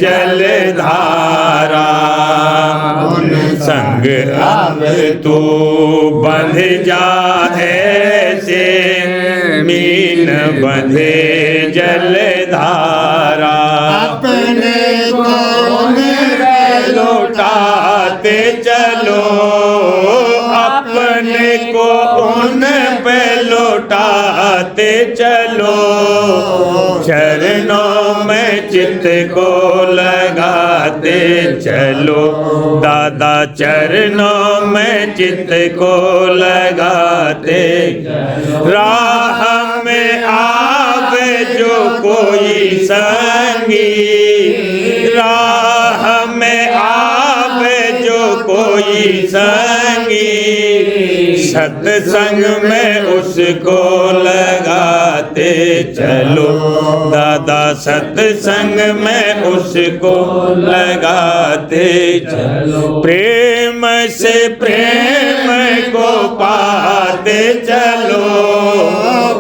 जलधारा। संग अब तू बंध जाए से, मीन बंधे जलधारा अपने को लौटाते चलो, अपने को उन पे लौटाते चलो, चरणों में चित्त को लगाते चलो, दादा चरणों में चित्त को लगाते, राह में आवे जो कोई संगी, राह में आवे जो कोई संगी, सत्संग में उसको लगाते चलो, दादा सत्संग में उसको लगाते चलो, प्रेम से प्रेम को पाते चलो,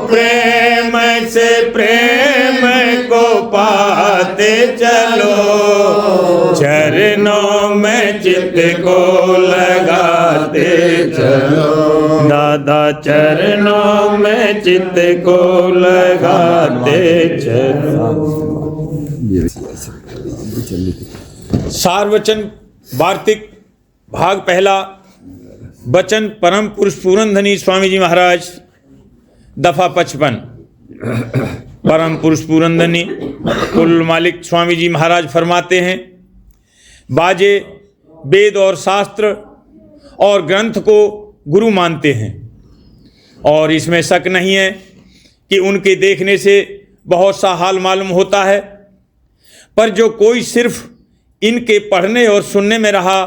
प्रेम से प्रेम को पाते चलो, चरणों में चित्त को लगाते चलो, दादा चरणों में चित्त को लगाते चलो। सारवचन वार्तिक भाग पहला। वचन परम पुरुष पूरनधनी स्वामी जी महाराज, दफा 55। परम पुरुष पूरनधनी कुल मालिक स्वामी जी महाराज फरमाते हैं, बाजे वेद और शास्त्र और ग्रंथ को गुरु मानते हैं, और इसमें शक नहीं है कि उनके देखने से बहुत सा हाल मालूम होता है, पर जो कोई सिर्फ इनके पढ़ने और सुनने में रहा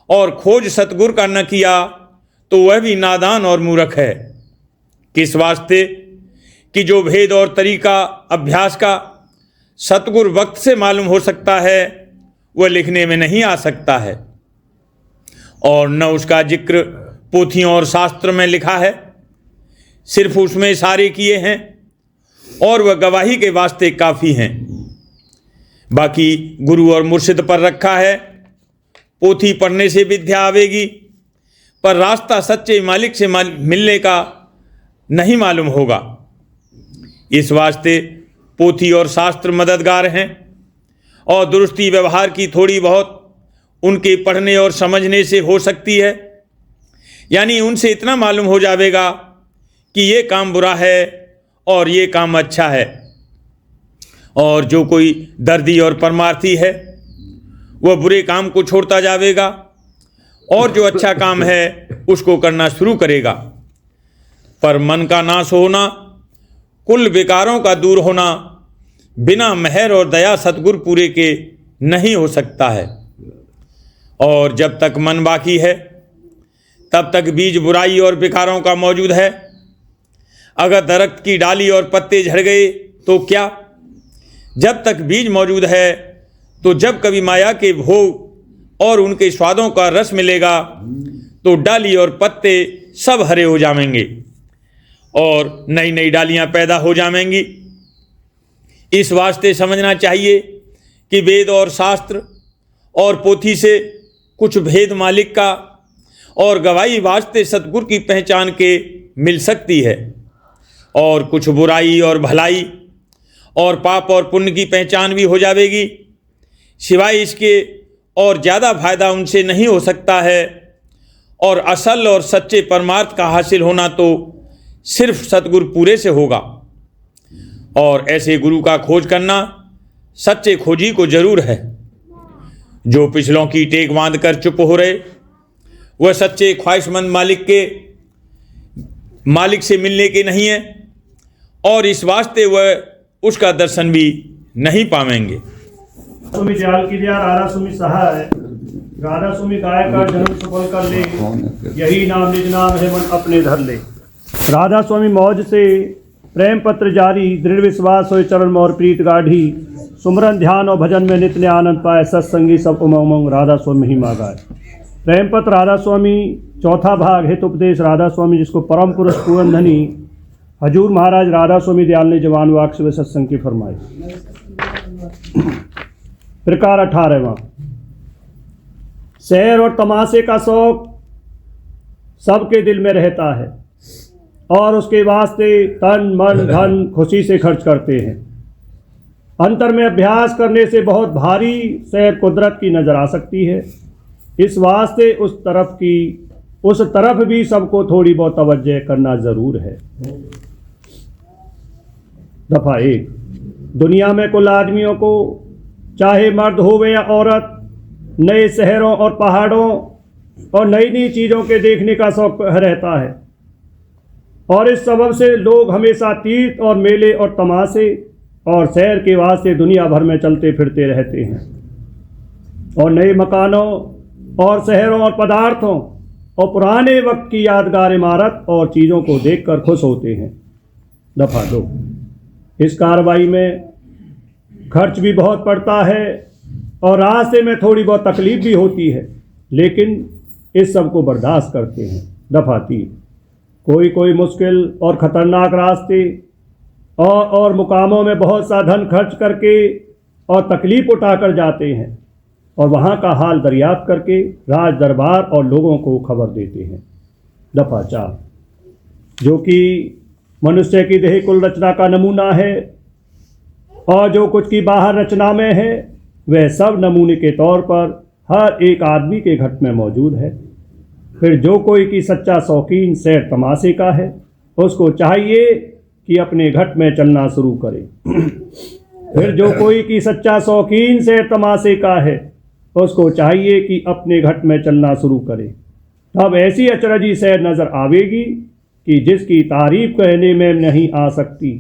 और खोज सतगुरु का न किया, तो वह भी नादान और मूर्ख है। किस वास्ते कि जो भेद और तरीका अभ्यास का सतगुरु वक्त से मालूम हो सकता है, वह लिखने में नहीं आ सकता है, और न उसका जिक्र पोथियों और शास्त्र में लिखा है, सिर्फ उसमें इशारे किए हैं और वह गवाही के वास्ते काफ़ी हैं। बाकी गुरु और मुर्शिद पर रखा है, पोथी पढ़ने से विद्या आवेगी, पर रास्ता सच्चे मालिक से मिलने का नहीं मालूम होगा। इस वास्ते पोथी और शास्त्र मददगार हैं, और दुरुस्ती व्यवहार की थोड़ी बहुत उनके पढ़ने और समझने से हो सकती है। यानी उनसे इतना मालूम हो जाएगा कि ये काम बुरा है और ये काम अच्छा है, और जो कोई दर्दी और परमार्थी है वह बुरे काम को छोड़ता जाएगा, और जो अच्छा काम है उसको करना शुरू करेगा। पर मन का नाश होना, कुल विकारों का दूर होना बिना मेहर और दया सतगुरु पूरे के नहीं हो सकता है। और जब तक मन बाकी है तब तक बीज बुराई और विकारों का मौजूद है। अगर दरख्त की डाली और पत्ते झड़ गए तो क्या? जब तक बीज मौजूद है, तो जब कभी माया के भोग और उनके स्वादों का रस मिलेगा तो डाली और पत्ते सब हरे हो जाएंगे और नई नई डालियां पैदा हो जाएंगी। इस वास्ते समझना चाहिए कि वेद और शास्त्र और पोथी से कुछ भेद मालिक का और गवाही वास्ते सतगुरु की पहचान के मिल सकती है, और कुछ बुराई और भलाई और पाप और पुण्य की पहचान भी हो जाएगी। सिवाय इसके और ज़्यादा फायदा उनसे नहीं हो सकता है, और असल और सच्चे परमार्थ का हासिल होना तो सिर्फ सतगुरु पूरे से होगा। और ऐसे गुरु का खोज करना सच्चे खोजी को जरूर है। जो पिछलों की टेक बांध कर चुप हो रहे, वह सच्चे ख्वाहिशमंद मालिक से मिलने के नहीं है, और इस वास्ते वह उसका दर्शन भी नहीं पाएंगे। सुमी दयाल की दया राधा सुमी सहाय, राधा सुमी गाय का जन्म सफल कर ले, यही नाम निज नाम है मन अपने धर ले। राधा स्वामी मौज से प्रेम पत्र जारी, दृढ़ विश्वास हो चरण मोर प्रीत गाढ़ी, सुमरन ध्यान और भजन में नित्य आनंद पाए, सत्संगी सब उमंग उमंग राधा स्वामी महिमा गाए। प्रेम पत्र राधा स्वामी चौथा भाग हेतु उपदेश राधा स्वामी, जिसको परम पुरुष पूरनधनी हजूर महाराज राधा स्वामी दयाल ने जवान वाक्य व सत्संग की फरमाई। प्रकार 18वां। सैर और तमाशे का शौक सबके दिल में रहता है, और उसके वास्ते तन मन धन खुशी से खर्च करते हैं। अंतर में अभ्यास करने से बहुत भारी सैर कुदरत की नज़र आ सकती है। इस वास्ते उस तरफ भी सबको थोड़ी बहुत तवज्जो करना ज़रूर है। दफ़ा 1, दुनिया में कुल आदमियों को, चाहे मर्द हो या औरत, नए शहरों और पहाड़ों और नई नई चीज़ों के देखने का शौक रहता है, और इस सबब से लोग हमेशा तीर्थ और मेले और तमाशे और सैर के वास्ते दुनिया भर में चलते फिरते रहते हैं और नए मकानों और शहरों और पदार्थों और पुराने वक्त की यादगार इमारत और चीज़ों को देखकर खुश होते हैं। दफ़ा 2, इस कार्रवाई में खर्च भी बहुत पड़ता है और रास्ते में थोड़ी बहुत तकलीफ भी होती है, लेकिन इस सब को बर्दाश्त करते हैं। दफ़ा 3, कोई मुश्किल और ख़तरनाक रास्ते और मुकामों में बहुत सा धन खर्च करके और तकलीफ उठाकर जाते हैं और वहाँ का हाल दरियाफ्त करके राज दरबार और लोगों को खबर देते हैं। दफ़ा 4, जो कि मनुष्य की देह कुल रचना का नमूना है और जो कुछ की बाहर रचना में है, वह सब नमूने के तौर पर हर एक आदमी के घट में मौजूद है। फिर जो कोई की सच्चा शौकीन सैर तमाशे का है, उसको चाहिए कि अपने घट में चलना शुरू करे। फिर जो कोई की सच्चा शौकीन सैर तमाशे का है, उसको चाहिए कि अपने घट में चलना शुरू करे। तब ऐसी अचरजी सैर नज़र आवेगी कि जिसकी तारीफ कहने में नहीं आ सकती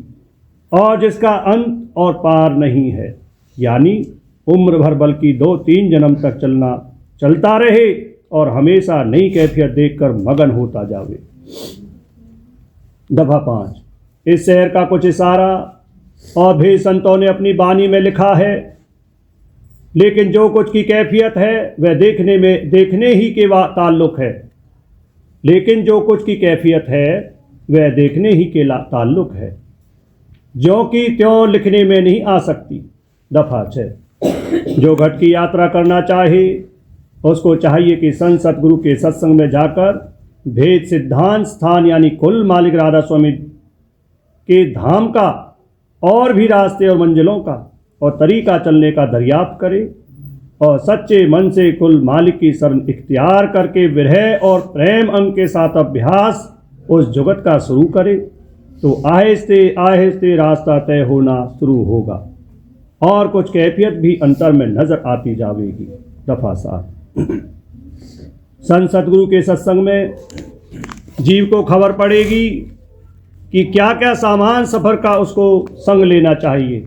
और जिसका अंत और पार नहीं है, यानी उम्र भर बल्कि 2-3 जन्म तक चलता रहे और हमेशा नई कैफियत देखकर मगन होता जावे। दफ़ा 5, इस शहर का कुछ इशारा और भी संतों ने अपनी बानी में लिखा है, लेकिन जो कुछ की कैफियत है वह देखने ही के ताल्लुक़ है। लेकिन जो कुछ की कैफियत है वह देखने ही के ताल्लुक़ है, जो कि त्यों लिखने में नहीं आ सकती। दफ़ा 6, जो घट की यात्रा करना चाहे उसको चाहिए कि संत सतगुरु के सत्संग में जाकर भेद सिद्धांत स्थान यानी कुल मालिक राधा स्वामी के धाम का और भी रास्ते और मंजिलों का और तरीका चलने का दरियाफ्त करे और सच्चे मन से कुल मालिक की शरण इख्तियार करके विरह और प्रेम अंग के साथ अभ्यास उस जुगत का शुरू करे, तो आहिस्ते आहिस्ते रास्ता तय होना शुरू होगा और कुछ कैफियत भी अंतर में नज़र आती जाएगी। दफ़ा 7, संत सतगुरु के सत्संग में जीव को खबर पड़ेगी कि क्या क्या सामान सफ़र का उसको संग लेना चाहिए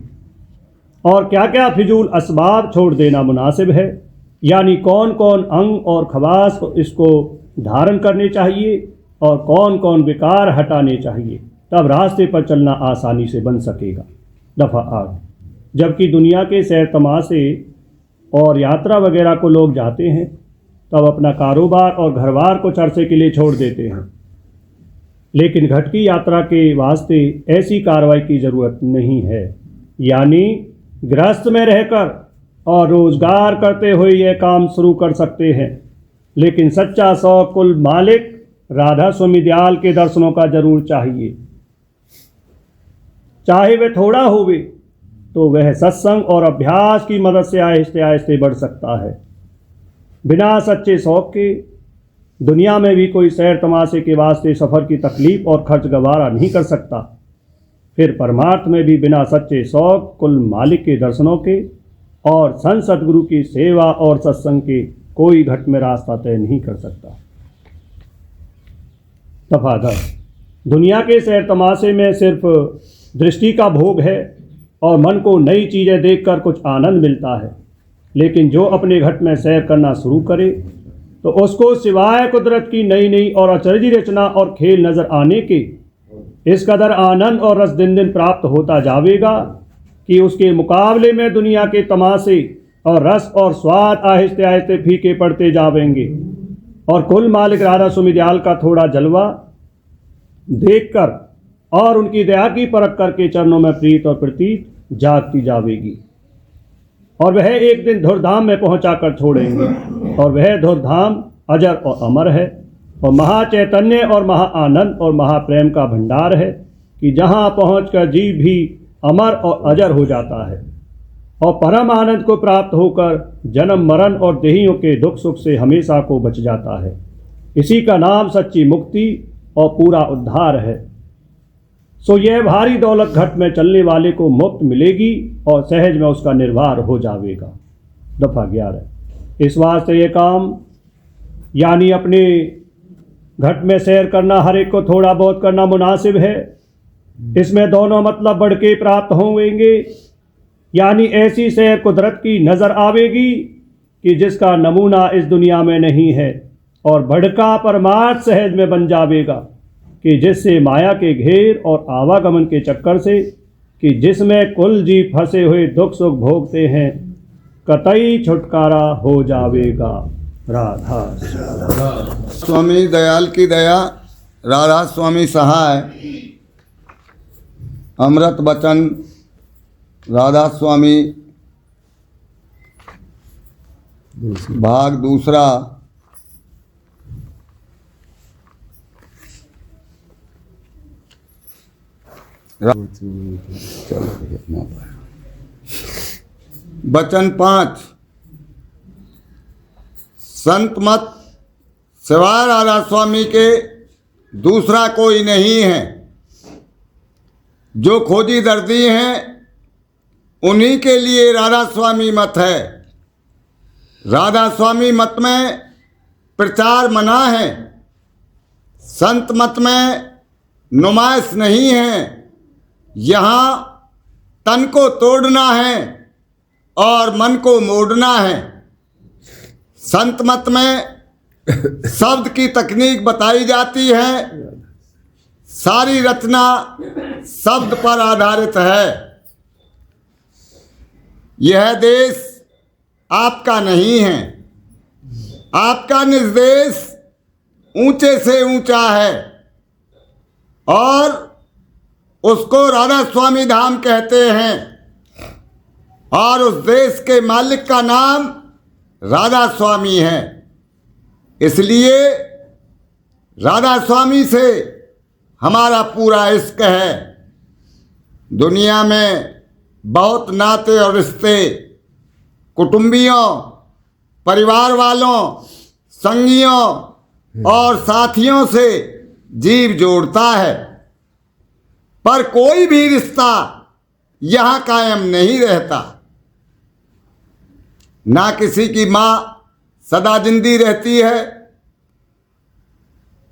और क्या क्या फिजूल असबाब छोड़ देना मुनासिब है, यानी कौन कौन अंग और खवास इसको धारण करने चाहिए और कौन कौन विकार हटाने चाहिए, तब रास्ते पर चलना आसानी से बन सकेगा। दफ़ा 8, जबकि दुनिया के सैर तमाशे और यात्रा वगैरह को लोग जाते हैं, तब अपना कारोबार और घरबार को अरसे के लिए छोड़ देते हैं, लेकिन घट की यात्रा के वास्ते ऐसी कार्रवाई की ज़रूरत नहीं है, यानी गृहस्थ में रहकर और रोज़गार करते हुए यह काम शुरू कर सकते हैं। लेकिन सच्चा शौक कुल मालिक राधा स्वामी दयाल के दर्शनों का जरूर चाहिए, चाहे वह थोड़ा होवे, तो वह सत्संग और अभ्यास की मदद से आहिस्ते आहिस्ते बढ़ सकता है। बिना सच्चे शौक के दुनिया में भी कोई सैर तमाशे के वास्ते सफ़र की तकलीफ़ और खर्च गवारा नहीं कर सकता। फिर परमार्थ में भी बिना सच्चे शौक कुल मालिक के दर्शनों के और संत सतगुरु की सेवा और सत्संग के कोई घट में रास्ता तय नहीं कर सकता। दफ़ा 10, दुनिया के सैर तमाशे में सिर्फ दृष्टि का भोग है और मन को नई चीज़ें देखकर कुछ आनंद मिलता है, लेकिन जो अपने घट में सैर करना शुरू करे तो उसको सिवाय कुदरत की नई नई और अचरजी रचना और खेल नज़र आने के इस कदर आनंद और रस दिन दिन प्राप्त होता जाएगा कि उसके मुकाबले में दुनिया के तमाशे और रस और स्वाद आहिस्ते आहिस्ते फीके पड़ते जाएंगे और कुल मालिक राधा स्वामी दयाल का थोड़ा जलवा देखकर और उनकी दया की परख करके चरणों में प्रीत और प्रतीत जागती जाएगी और वह एक दिन धुरधाम में पहुंचा कर छोड़ेंगे और वह धुरधाम अजर और अमर है और महाचैतन्य और महाआनंद और महाप्रेम का भंडार है कि जहाँ पहुँचकर जीव भी अमर और अजर हो जाता है और परम आनंद को प्राप्त होकर जन्म मरण और देहियों के दुख सुख से हमेशा को बच जाता है। इसी का नाम सच्ची मुक्ति और पूरा उद्धार है। सो यह भारी दौलत घट में चलने वाले को मुक्त मिलेगी और सहज में उसका निर्वाह हो जाएगा। दफा 11। इस वास्ते ये काम यानी अपने घट में सैर करना हर एक को थोड़ा बहुत करना मुनासिब है। इसमें दोनों मतलब बढ़ के प्राप्त होंगे, यानी ऐसी सैर कुदरत की नज़र आवेगी कि जिसका नमूना इस दुनिया में नहीं है, और भड़का परमार्थ सहज में बन जावेगा कि जिससे माया के घेर और आवागमन के चक्कर से कि जिसमें कुल जीव फंसे हुए दुख सुख भोगते हैं कतई छुटकारा हो जावेगा। राधा स्वामी दयाल की दया, राधा स्वामी सहाय, अमृत बचन राधा स्वामी भाग दूसरा। वचन 5। संत मत सिवाय राधा स्वामी के दूसरा कोई नहीं है। जो खोजी दर्दी हैं उन्हीं के लिए राधा स्वामी मत है। राधा स्वामी मत में प्रचार मना है, संत मत में नुमाइश नहीं है। यहाँ तन को तोड़ना है और मन को मोड़ना है। संत मत में शब्द की तकनीक बताई जाती है, सारी रचना शब्द पर आधारित है। यह देश आपका नहीं है, आपका निर्देश ऊंचे से ऊंचा है और उसको राधा स्वामी धाम कहते हैं, और उस देश के मालिक का नाम राधा स्वामी है। इसलिए राधा स्वामी से हमारा पूरा इश्क है। दुनिया में बहुत नाते और रिश्ते कुटुंबियों, परिवार वालों, संगियों और साथियों से जीव जोड़ता है, पर कोई भी रिश्ता यहाँ कायम नहीं रहता। ना किसी की माँ सदा जिंदी रहती है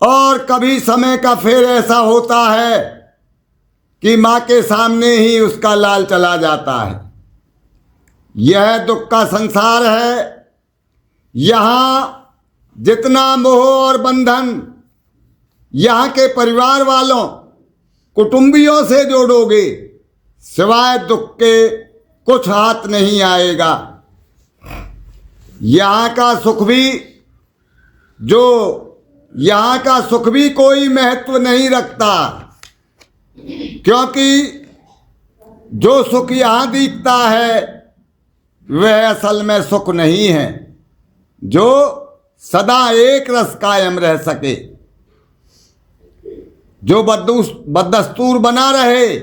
और कभी समय का फेर ऐसा होता है कि माँ के सामने ही उसका लाल चला जाता है। यह दुख का संसार है। यहाँ जितना मोह और बंधन यहाँ के परिवार वालों, कुटुंबियों से जोड़ोगे, सिवाय दुख के कुछ हाथ नहीं आएगा। यहाँ का सुख भी कोई महत्व नहीं रखता, क्योंकि जो सुख यहाँ दिखता है वह असल में सुख नहीं है जो सदा एक रस कायम रह सके, जो बददस्तूर बना रहे।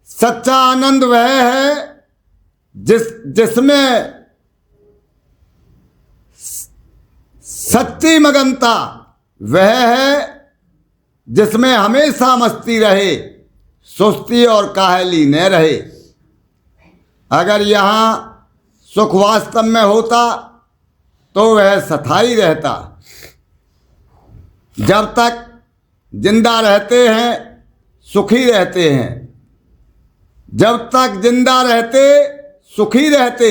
सच्चा आनंद वह है जिसमें सच्ची मगनता वह है जिसमें हमेशा मस्ती रहे, सुस्ती और काहली न रहे। अगर यहाँ सुख वास्तव में होता तो वह स्थायी रहता। जब तक जिंदा रहते हैं सुखी रहते हैं, जब तक जिंदा रहते सुखी रहते।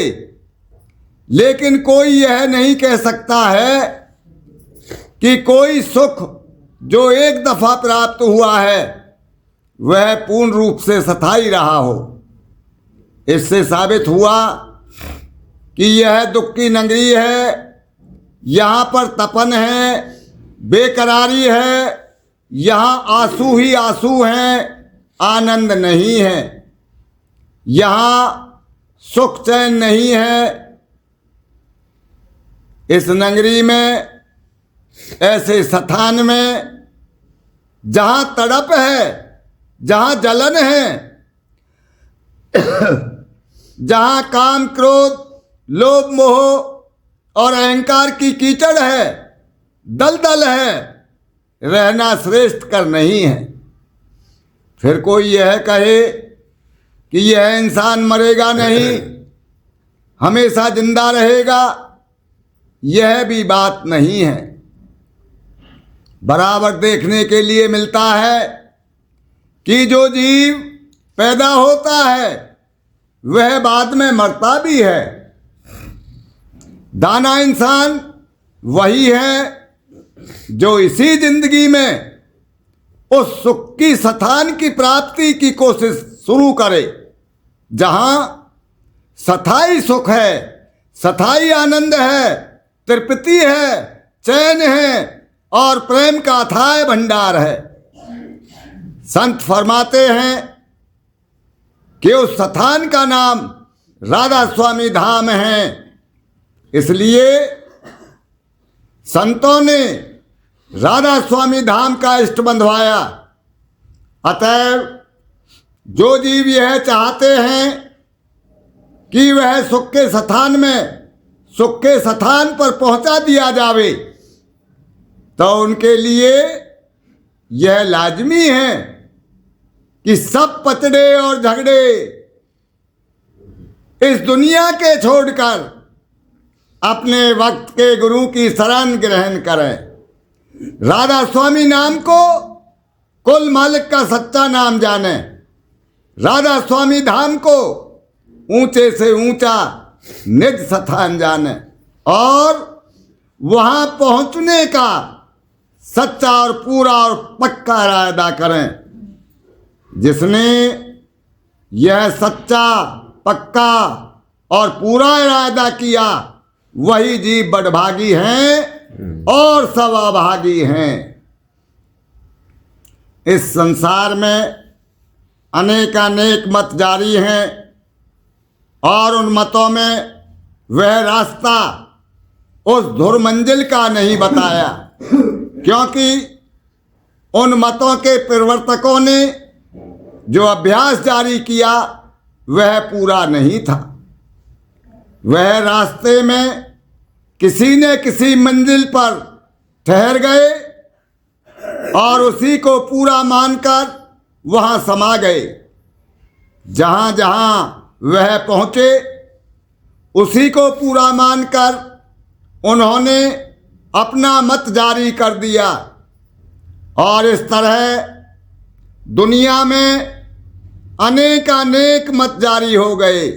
लेकिन कोई यह नहीं कह सकता है कि कोई सुख जो एक दफा प्राप्त हुआ है वह पूर्ण रूप से स्थायी रहा हो। इससे साबित हुआ कि यह दुख की नगरी है। यहाँ पर तपन है, बेकरारी है, यहाँ आंसू ही आंसू हैं, आनंद नहीं है। यहाँ सुख चैन नहीं है। इस नगरी में ऐसे स्थान में जहां तड़प है, जहां जलन है, जहां काम क्रोध लोभ मोह और अहंकार की कीचड़ है, दलदल है, रहना श्रेष्ठ कर नहीं है। फिर कोई यह कहे कि यह इंसान मरेगा नहीं, हमेशा जिंदा रहेगा, यह भी बात नहीं है। बराबर देखने के लिए मिलता है कि जो जीव पैदा होता है वह बाद में मरता भी है। दाना इंसान वही है जो इसी जिंदगी में उस सुख की स्थान की प्राप्ति की कोशिश शुरू करे जहां स्थायी सुख है, स्थायी आनंद है, तृप्ति है, चैन है और प्रेम का अथाह भंडार है। संत फरमाते हैं कि उस स्थान का नाम राधा स्वामी धाम है। इसलिए संतों ने राधा स्वामी धाम का इष्ट बंधवाया। अतएव जो जीव यह चाहते हैं कि वह सुख के स्थान में, सुख के स्थान पर पहुंचा दिया जावे, तो उनके लिए यह लाजमी है कि सब पचड़े और झगड़े इस दुनिया के छोड़कर अपने वक्त के गुरु की शरण ग्रहण करें। राधा स्वामी नाम को कुल मालिक का सच्चा नाम जाने, राधा स्वामी धाम को ऊंचे से ऊंचा निज स्थान जाने और वहां पहुंचने का सच्चा और पूरा और पक्का इरादा करें। जिसने यह सच्चा, पक्का और पूरा इरादा किया वही जीव बड़भागी हैं और सब अभागी हैं। इस संसार में अनेकानेक मत जारी हैं और उन मतों में वह रास्ता उस धुर मंजिल का नहीं बताया, क्योंकि उन मतों के प्रवर्तकों ने जो अभ्यास जारी किया वह पूरा नहीं था। वह रास्ते में किसी न किसी मंजिल पर ठहर गए और उसी को पूरा मानकर वहां समा गए। जहां जहां वह पहुंचे उसी को पूरा मानकर उन्होंने अपना मत जारी कर दिया और इस तरह दुनिया में अनेकानेक मत जारी हो गए।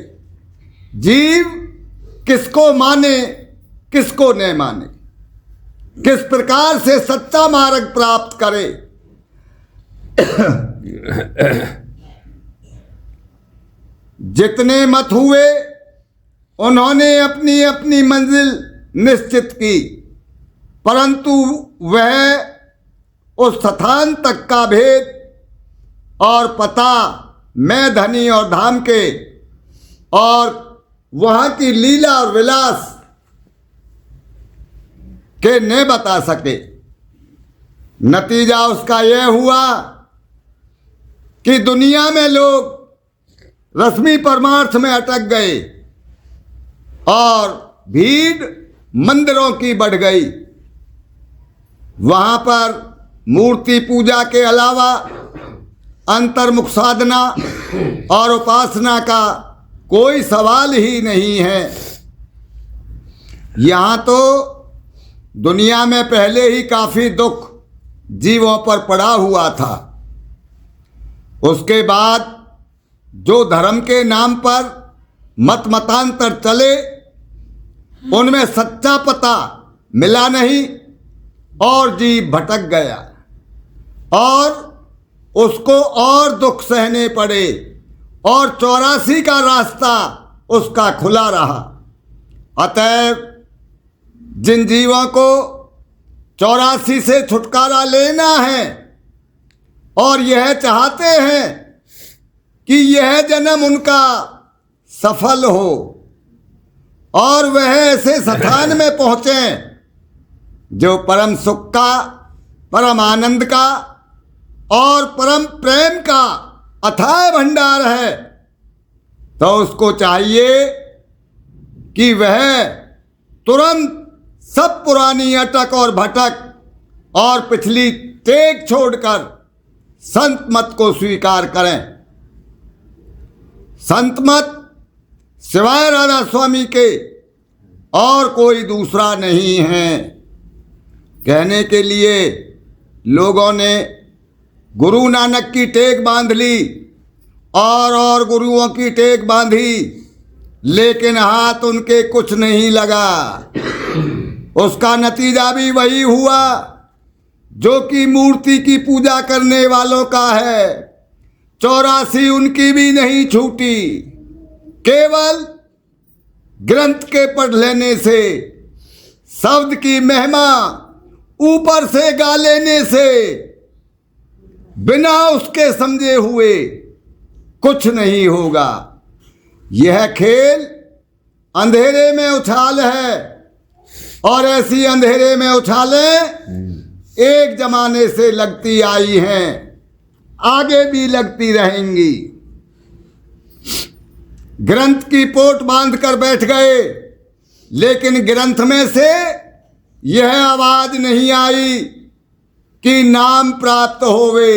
जीव किसको माने, किसको न माने, किस प्रकार से सच्चा मार्ग प्राप्त करे, जितने मत हुए उन्होंने अपनी अपनी मंजिल निश्चित की, परंतु वह उस स्थान तक का भेद और पता मैं धनी और धाम के और वहां की लीला और विलास के न बता सके। नतीजा उसका यह हुआ कि दुनिया में लोग रस्मी परमार्थ में अटक गए और भीड़ मंदिरों की बढ़ गई। वहां पर मूर्ति पूजा के अलावा अंतर्मुख साधना और उपासना का कोई सवाल ही नहीं है। यहाँ तो दुनिया में पहले ही काफी दुख जीवों पर पड़ा हुआ था। उसके बाद जो धर्म के नाम पर मत मतांतर चले उनमें सच्चा पता मिला नहीं और जीव भटक गया और उसको और दुख सहने पड़े और 84 का रास्ता उसका खुला रहा। अतएव जिन जीवों को 84 से छुटकारा लेना है और यह चाहते हैं कि यह जन्म उनका सफल हो और वह ऐसे स्थान में पहुंचे जो परम सुख का, परम आनंद का और परम प्रेम का अथाह भंडार है, तो उसको चाहिए कि वह तुरंत सब पुरानी अटक और भटक और पिछली टेक छोड़कर संत मत को स्वीकार करें। संत मत सिवाय राधा स्वामी के और कोई दूसरा नहीं है। कहने के लिए लोगों ने गुरु नानक की टेक बांध ली और गुरुओं की टेक बांधी, लेकिन हाथ उनके कुछ नहीं लगा। उसका नतीजा भी वही हुआ जो कि मूर्ति की पूजा करने वालों का है। 84 उनकी भी नहीं छूटी। केवल ग्रंथ के पढ़ लेने से, शब्द की महिमा ऊपर से गा लेने से, बिना उसके समझे हुए कुछ नहीं होगा। यह खेल अंधेरे में उछाल है, और ऐसी अंधेरे में उछालें एक जमाने से लगती आई हैं, आगे भी लगती रहेंगी। ग्रंथ की पोट बांध कर बैठ गए, लेकिन ग्रंथ में से यह आवाज नहीं आई कि नाम प्राप्त होवे,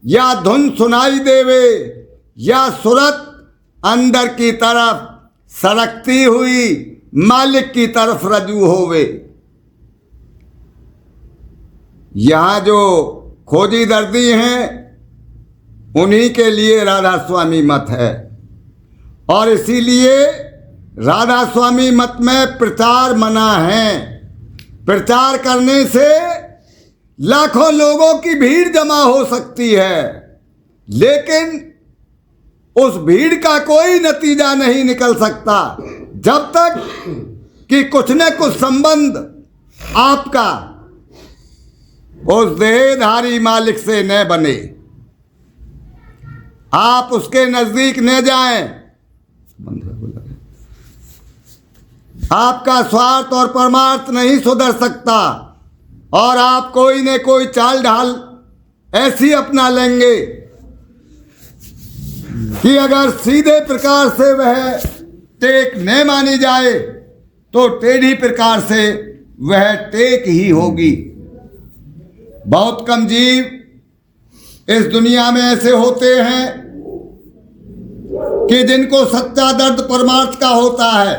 या धुन सुनाई देवे, या सुरत अंदर की तरफ सरकती हुई मालिक की तरफ रजू होवे। यहाँ जो खोजी दर्दी हैं, उन्हीं के लिए राधा स्वामी मत है, और इसीलिए राधा स्वामी मत में प्रचार मना है। प्रचार करने से लाखों लोगों की भीड़ जमा हो सकती है, लेकिन उस भीड़ का कोई नतीजा नहीं निकल सकता जब तक कि कुछ न कुछ संबंध आपका उस देहधारी मालिक से न बने, आप उसके नजदीक न जाएं। आपका स्वार्थ और परमार्थ नहीं सुधर सकता, और आप कोई न कोई चाल ढाल ऐसी अपना लेंगे कि अगर सीधे प्रकार से वह टेक न मानी जाए तो टेढ़ी प्रकार से वह टेक ही होगी। बहुत कम जीव इस दुनिया में ऐसे होते हैं कि जिनको सच्चा दर्द परमार्थ का होता है,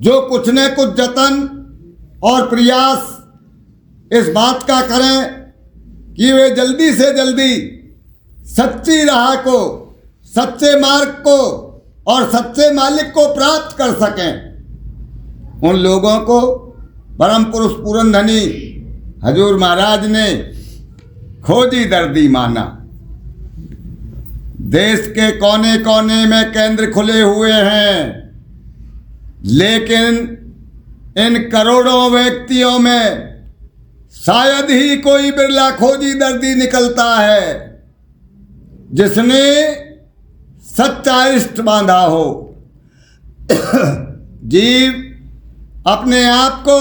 जो कुछ न कुछ जतन और प्रयास इस बात का करें कि वे जल्दी से जल्दी सच्ची राह को, सच्चे मार्ग को और सच्चे मालिक को प्राप्त कर सकें। उन लोगों को परम पुरुष पूरन धनी हजूर महाराज ने खोजी दर्दी माना। देश के कोने कोने में केंद्र खुले हुए हैं, लेकिन इन करोड़ों व्यक्तियों में शायद ही कोई बिरला खोजी दर्दी निकलता है जिसने सच्चा इष्ट बांधा हो। जीव अपने आप को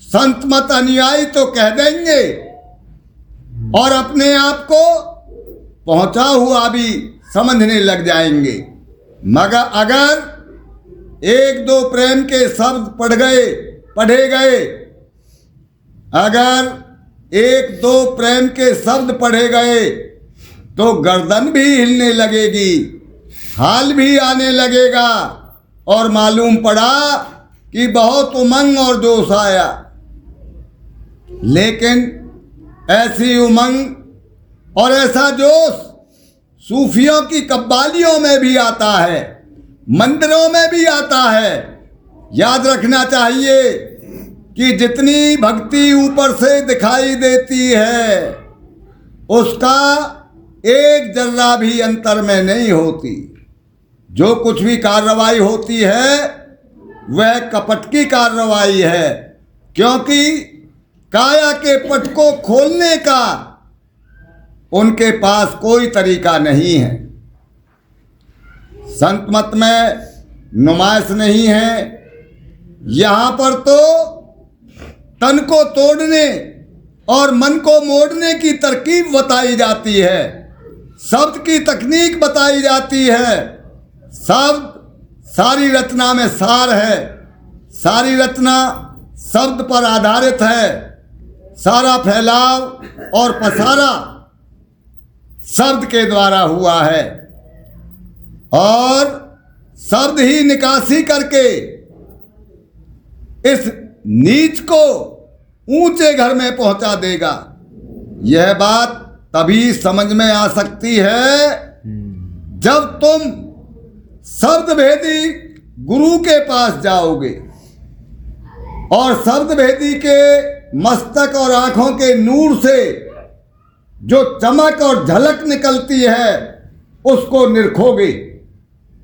संत मत अनुयायी तो कह देंगे और अपने आप को पहुंचा हुआ भी समझने लग जाएंगे, मगर अगर एक दो प्रेम के शब्द पढ़े गए, अगर एक दो प्रेम के शब्द पढ़े गए तो गर्दन भी हिलने लगेगी, हाल भी आने लगेगा, और मालूम पड़ा कि बहुत उमंग और जोश आया। लेकिन ऐसी उमंग और ऐसा जोश सूफियों की कव्वालियों में भी आता है, मंदिरों में भी आता है। याद रखना चाहिए कि जितनी भक्ति ऊपर से दिखाई देती है, उसका एक जर्रा भी अंतर में नहीं होती। जो कुछ भी कार्रवाई होती है वह कपट की कार्रवाई है, क्योंकि काया के पट को खोलने का उनके पास कोई तरीका नहीं है। संत मत में नुमाइश नहीं है। यहाँ पर तो तन को तोड़ने और मन को मोड़ने की तरकीब बताई जाती है, शब्द की तकनीक बताई जाती है। शब्द सारी रचना में सार है, सारी रचना शब्द पर आधारित है, सारा फैलाव और पसारा शब्द के द्वारा हुआ है और शब्द ही निकासी करके इस नीच को ऊंचे घर में पहुंचा देगा। यह बात तभी समझ में आ सकती है जब तुम शब्द भेदी गुरु के पास जाओगे और शब्द भेदी के मस्तक और आंखों के नूर से जो चमक और झलक निकलती है उसको निरखोगे।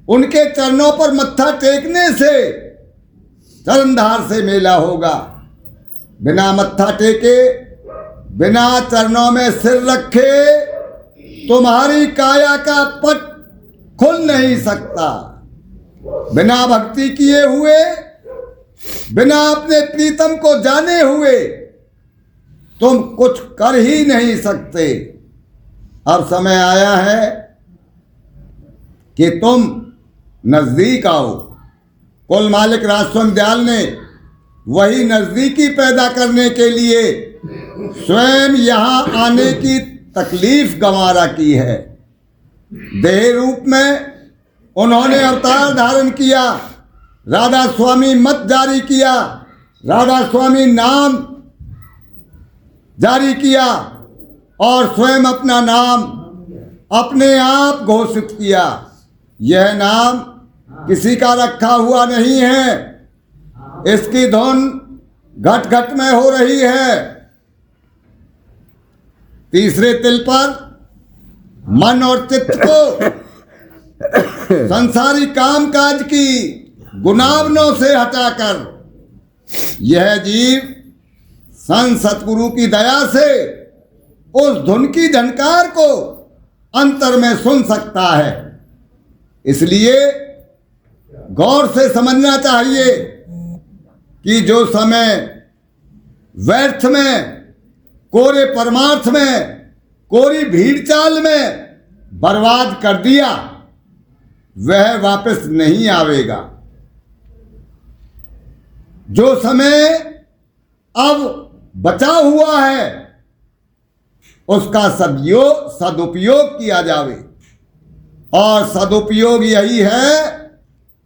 उनके चरणों पर मत्था टेकने से चरणधार से मेला होगा। बिना मत्था टेके, बिना चरणों में सिर रखे तुम्हारी काया का पट खुल नहीं सकता। बिना भक्ति किए हुए, बिना अपने प्रीतम को जाने हुए तुम कुछ कर ही नहीं सकते। अब समय आया है कि तुम नजदीक आओ। कुल मालिक राजस्वामी दयाल ने वही नजदीकी पैदा करने के लिए स्वयं यहाँ आने की तकलीफ गंवारा की है। देह रूप में उन्होंने अवतार धारण किया, राधा स्वामी मत जारी किया, राधा स्वामी नाम जारी किया और स्वयं अपना नाम अपने आप घोषित किया। यह नाम किसी का रखा हुआ नहीं है, इसकी धुन घट घट में हो रही है। तीसरे तिल पर मन और चित्त को संसारी कामकाज की गुनावनों से हटाकर यह जीव संत सतगुरु की दया से उस धुन की झनकार को अंतर में सुन सकता है। इसलिए गौर से समझना चाहिए कि जो समय व्यर्थ में, कोरे परमार्थ में, कोरी भीड़ चाल में बर्बाद कर दिया वह वापस नहीं आवेगा। जो समय अब बचा हुआ है उसका सदुपयोग किया जावे और सदुपयोग यही है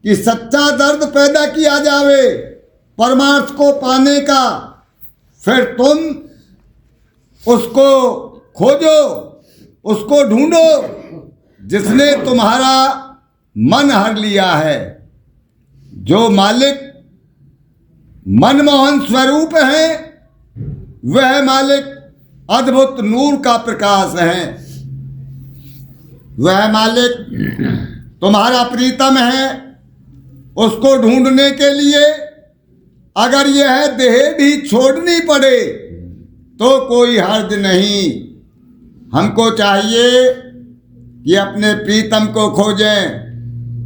कि सच्चा दर्द पैदा किया जावे परमार्थ को पाने का। फिर तुम उसको खोजो, उसको ढूंढो जिसने तुम्हारा मन हर लिया है। जो मालिक मनमोहन स्वरूप है वह मालिक अद्भुत नूर का प्रकाश है। वह मालिक तुम्हारा प्रीतम है। उसको ढूंढने के लिए अगर यह देह भी छोड़नी पड़े तो कोई हर्ज नहीं। हमको चाहिए कि अपने प्रीतम को खोजें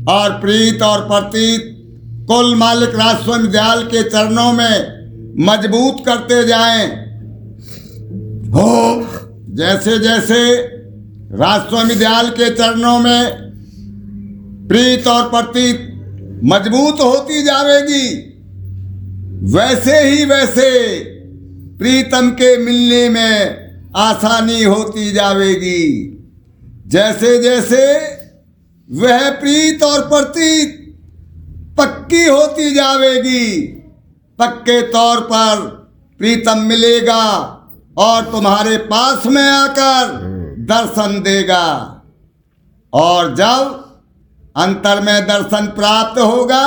और प्रीत और प्रतीत कुल मालिक राजस्वामी दयाल के चरणों में मजबूत करते जाएं। हो जैसे जैसे राजस्वामी दयाल के चरणों में प्रीत और प्रतीत मजबूत होती जाएगी, वैसे ही वैसे प्रीतम के मिलने में आसानी होती जाएगी। जैसे जैसे वह प्रीत और प्रतीत पक्की होती जाएगी, पक्के तौर पर प्रीतम मिलेगा और तुम्हारे पास में आकर दर्शन देगा। और जब अंतर में दर्शन प्राप्त होगा,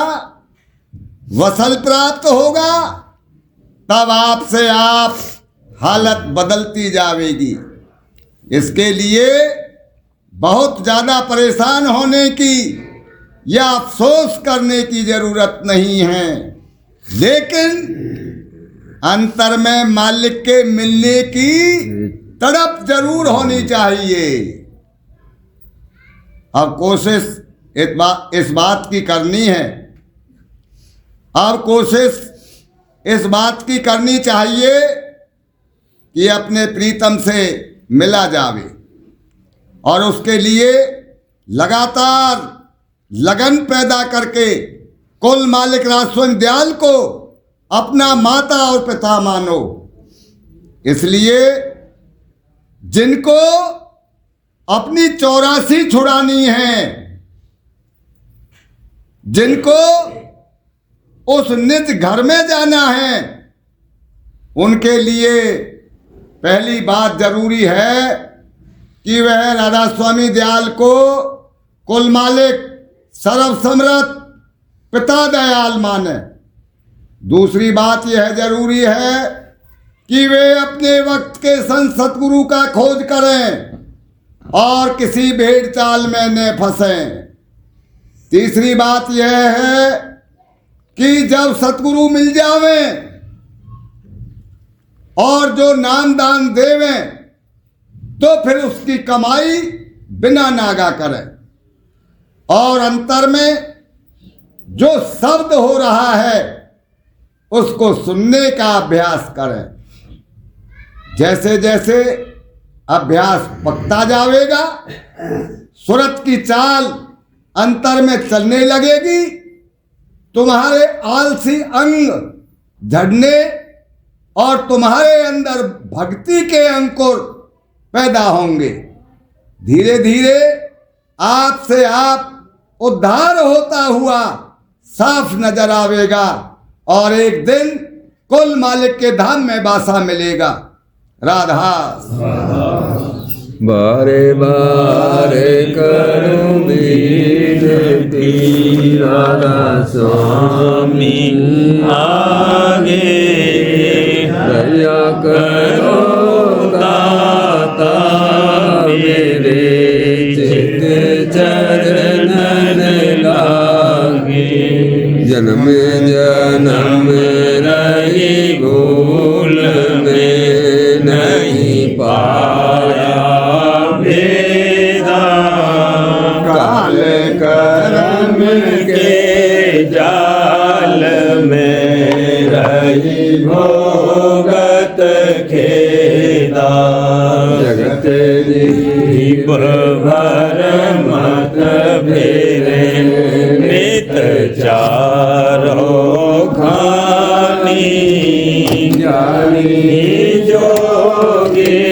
वसल प्राप्त होगा, तब आपसे आप हालत बदलती जाएगी। इसके लिए बहुत ज़्यादा परेशान होने की या अफसोस करने की जरूरत नहीं है, लेकिन अंतर में मालिक के मिलने की तड़प जरूर होनी चाहिए। अब कोशिश इस बात की करनी है, अब कोशिश इस बात की करनी चाहिए कि अपने प्रीतम से मिला जावे और उसके लिए लगातार लगन पैदा करके कुल मालिक राजस्वामी दयाल को अपना माता और पिता मानो। इसलिए जिनको अपनी 84 छुड़ानी है, जिनको उस निज घर में जाना है, उनके लिए पहली बात जरूरी है कि वह राधा स्वामी दयाल को कुल मालिक सर्वसमर्थ पिता दयाल माने। दूसरी बात यह जरूरी है कि वे अपने वक्त के संत सतगुरु का खोज करें और किसी भेड़ चाल में न फंसें। तीसरी बात यह है कि जब सतगुरु मिल जावें और जो नाम दान देवें तो फिर उसकी कमाई बिना नागा करें और अंतर में जो शब्द हो रहा है उसको सुनने का अभ्यास करें। जैसे जैसे अभ्यास पकता जाएगा, सूरत की चाल अंतर में चलने लगेगी, तुम्हारे आलसी अंग झड़ने और तुम्हारे अंदर भक्ति के अंकुर पैदा होंगे। धीरे धीरे आपसे आप उद्धार होता हुआ साफ नजर आवेगा और एक दिन कुल मालिक के धाम में बासा मिलेगा। राधा बारे बारे करूं विनती राधा स्वामी आगे, दया करो दाता मेरे चित चरणन लागे। जन्म जन्म रही भूल में नहीं पाया भेदा, काल कर्म के जाल में रही भोगत खेदा। जगत जीव भर मत फेरे नित चारो खानी, जानी जोगी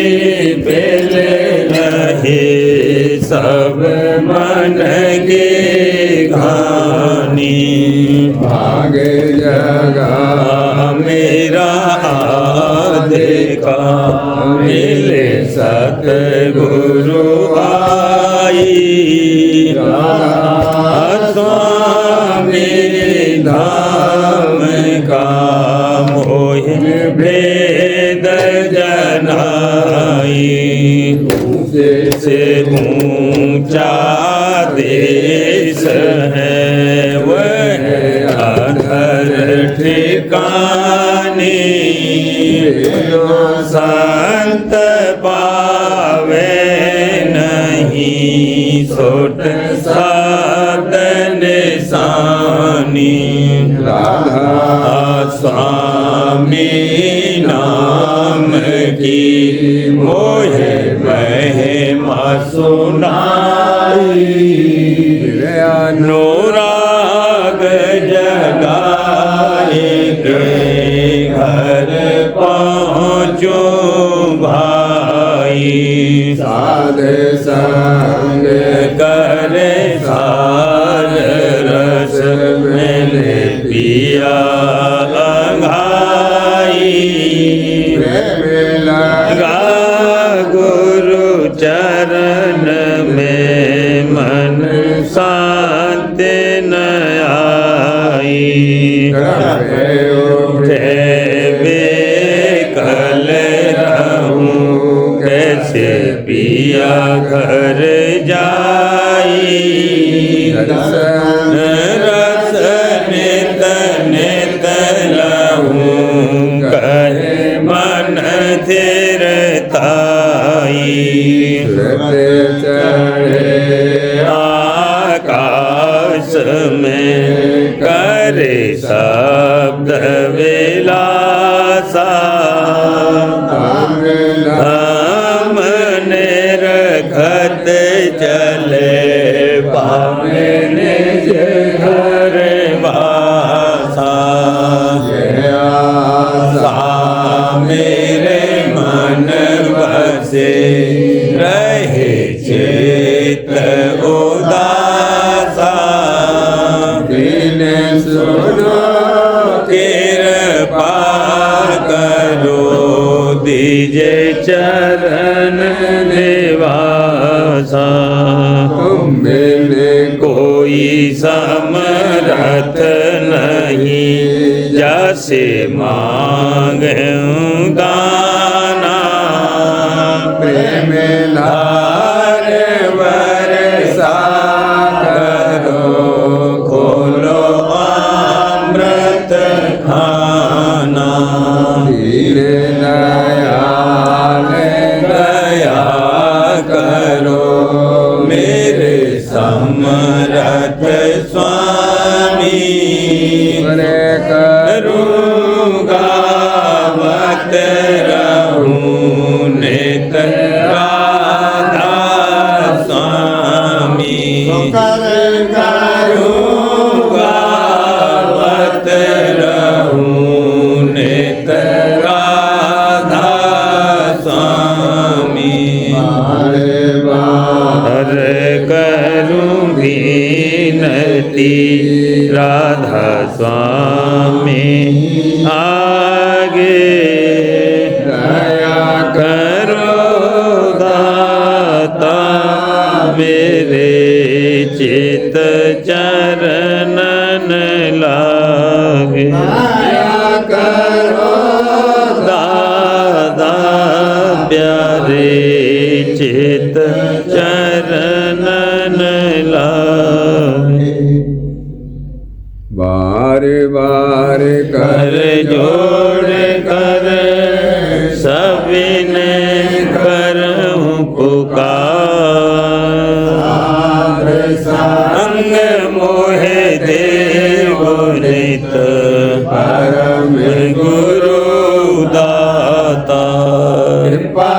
पेले रहे सब मन के घानी। भाग जगा मेरा देखा मिले सतगुरु आई। स्वामी धाम का मोह भेद जनाई। ऊंचे से ऊंचा देश है वह अधर ठिकानी। संत पावे नहीं सोट साधन सानी। राधा स्वामी नाम की मोहे महिमा सुनाई। अनुराग जगाए के घर पहुँचो भाई। साध संग करे सार रस मैंने पिया अंगाई। लगा गुरु चरण में मन शांत न आई। उठे बेकल रहूं कैसे पिया घर जाई। रस नित नित लहूं कहे मन थिरताई। चढ़े आकाश में करे शब्द विलासा हमने रखत चले पावे निज घर वासा सा मेरे मन बसे रहे चित उदासा बिन सुनो कृपा करो दीजे चरण निवासा तुम बिन कोई समरथ नहीं जैसे मांगे दाना प्रेम धार बरसा करो खोलो अमृत खाना दीन दयाल दया करो मेरे समरथ स्वामी करूँगा मत रहूँ नित राधा स्वामी करूँगा मत रहूँ नित राधा स्वामी हर करूँ विनती राधा स्वामी आगे दया करो दाता मेरे चित चरणन लागे दया करो दादा प्यारे चित चरणन लागे बार बार कर जोड़ कर सविने करऊं पुकार संग मोहे देव नित परम गुरु दाता कृपा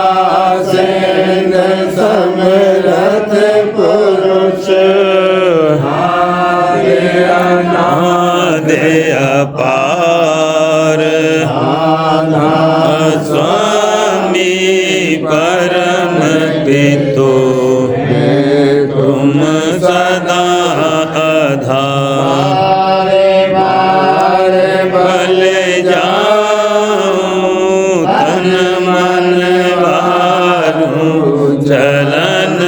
सिंध समरथ पुरुष दे अपार स्वामी परम पितो तुम सदा आधार बल जाऊं तन मन वारूं चलन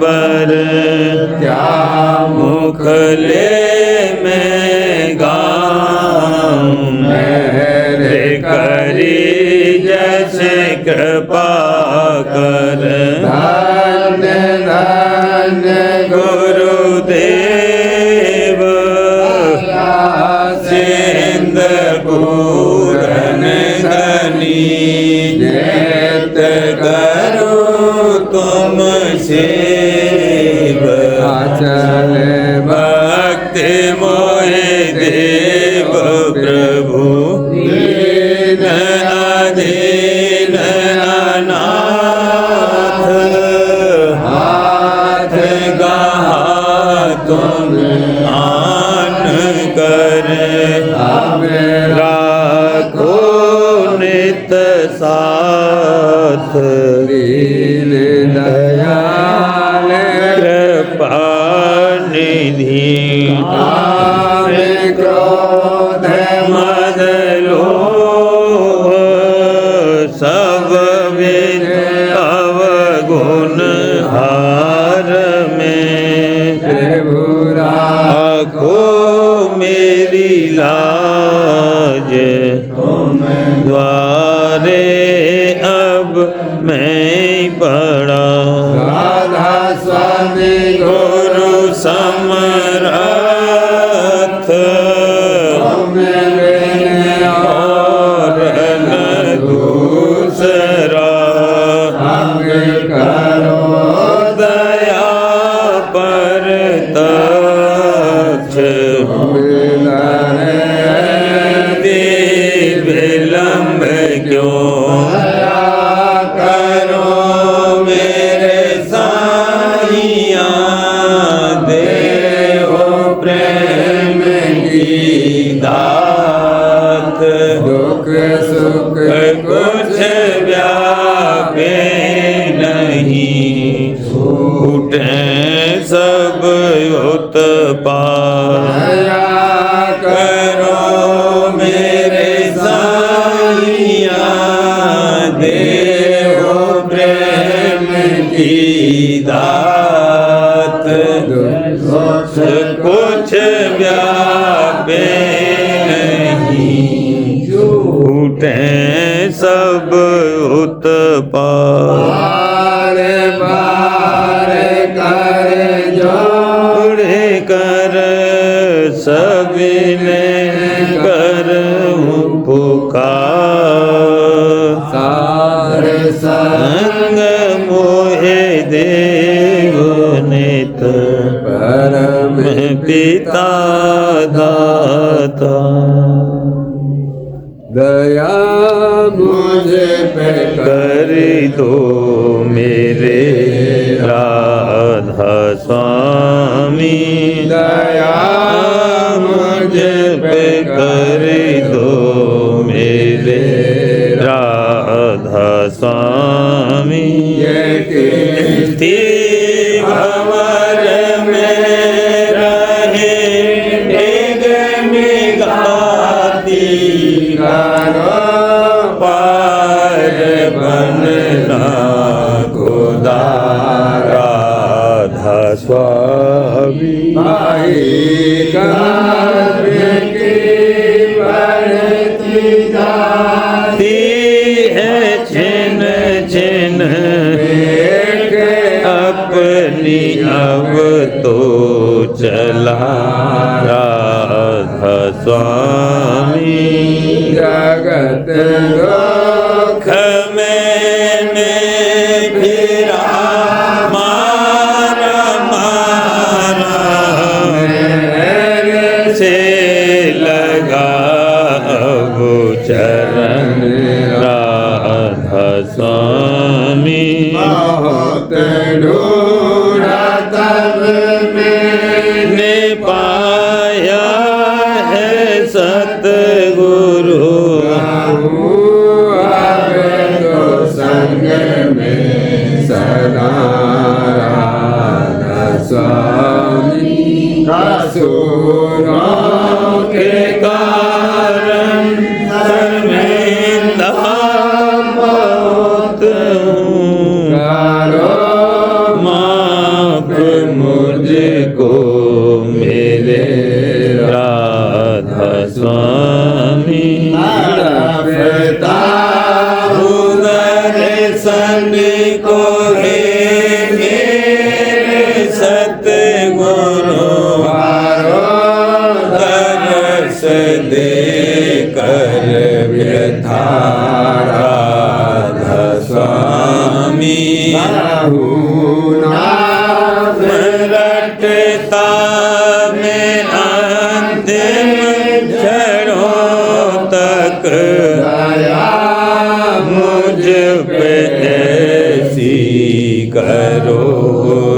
पर क्या मुख ले करी जैसे कृपा कर धन्य धन्य गुरुदेव सिंध पूरन धनी नित करो तुम सेव अचल भक्ति मोहे देव प्रभु अधीन अनाथ हाथ गहा तुम आन कर राखो नित साथ दीन दयाल कृपा निधि क्रोध मद लोभ सब विद अवगुण हार में आखो मेरी लाज तुम द्वारे अब मैं पड़ा राधा स्वामी गुरु समरथ और न दूसरा करो दया पर तक्ष दात दुख सुख कुछ व्यापे नहीं छूटे सब उत्पात दया करो मेरे साईया देहो प्रेम की दात दुख कुछ व्यापे नहीं छूटे सब उत्पात बार बार कर जोड़े कर सबिने कर पुकार सार संग मोहे देव नित परम पिता दाता दया मुझे पे कर दो मेरे राधा स्वामी दया मुझे पे कर दो मेरे राधा स्वामी थी भंवर में रहे एक निगाती पार बनना खुदा राधा स्वामी भाई की बढ़ती जाती है छिन छिन अपनी अब तो चला राधा स्वामी जगत दुख मैंने फिरा मारा मारा से लगा अब चरण राधा स्वामी बहुत ढूंढा तब ने पाया है सतगुरु तो संग में सदा राधा स्वामी का सुरों के कारण शर्मिंदा बहुत हूँ माफ मुझको मेरे राधा स्वामी दर्शन को हे मेरे सतगुरु दर्श दे कर व्यथा राधा स्वामी रटता में अंतिम क्षणों तक मुझ पे ऐसी करो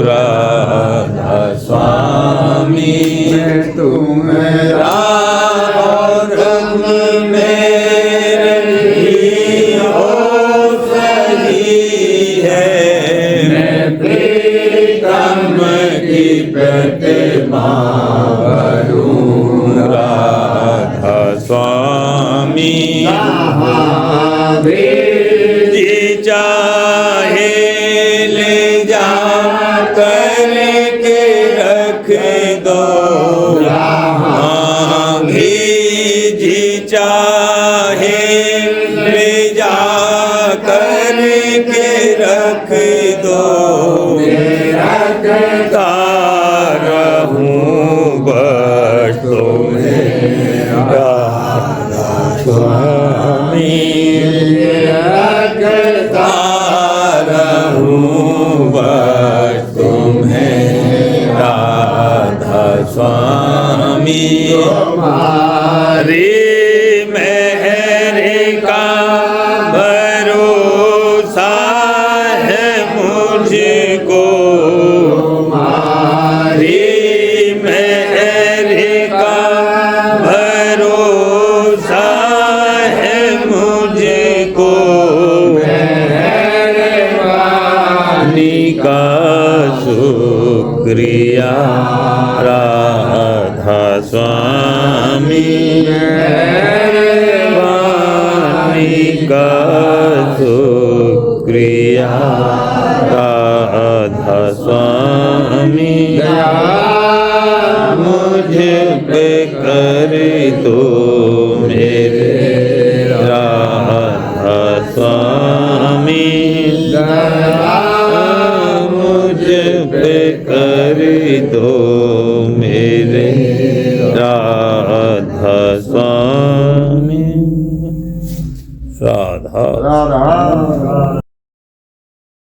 राधा स्वामी तुम्हारा और मेरे ही हो सही है मैं प्रीतम की प्रतिमा बनूं राधा स्वामी जी चाहे ले जा करके रख दो घी जी चाहे ले जा करके रख दो रखता रहूं बस तुम्हें राधा स्वामी रखता रहूं बस तुम्हें राधा स्वामी तुम्हारी मेहर का भरोसा है मुझको तुम्हारी मेहर का शुक्रिया राधा स्वामी वाणी का शुक्रिया राधा स्वामी मुझ पे कर दो मेरे राधा स्वामी मुझ पे कर दो मेरे राधा स्वामी राधा राधा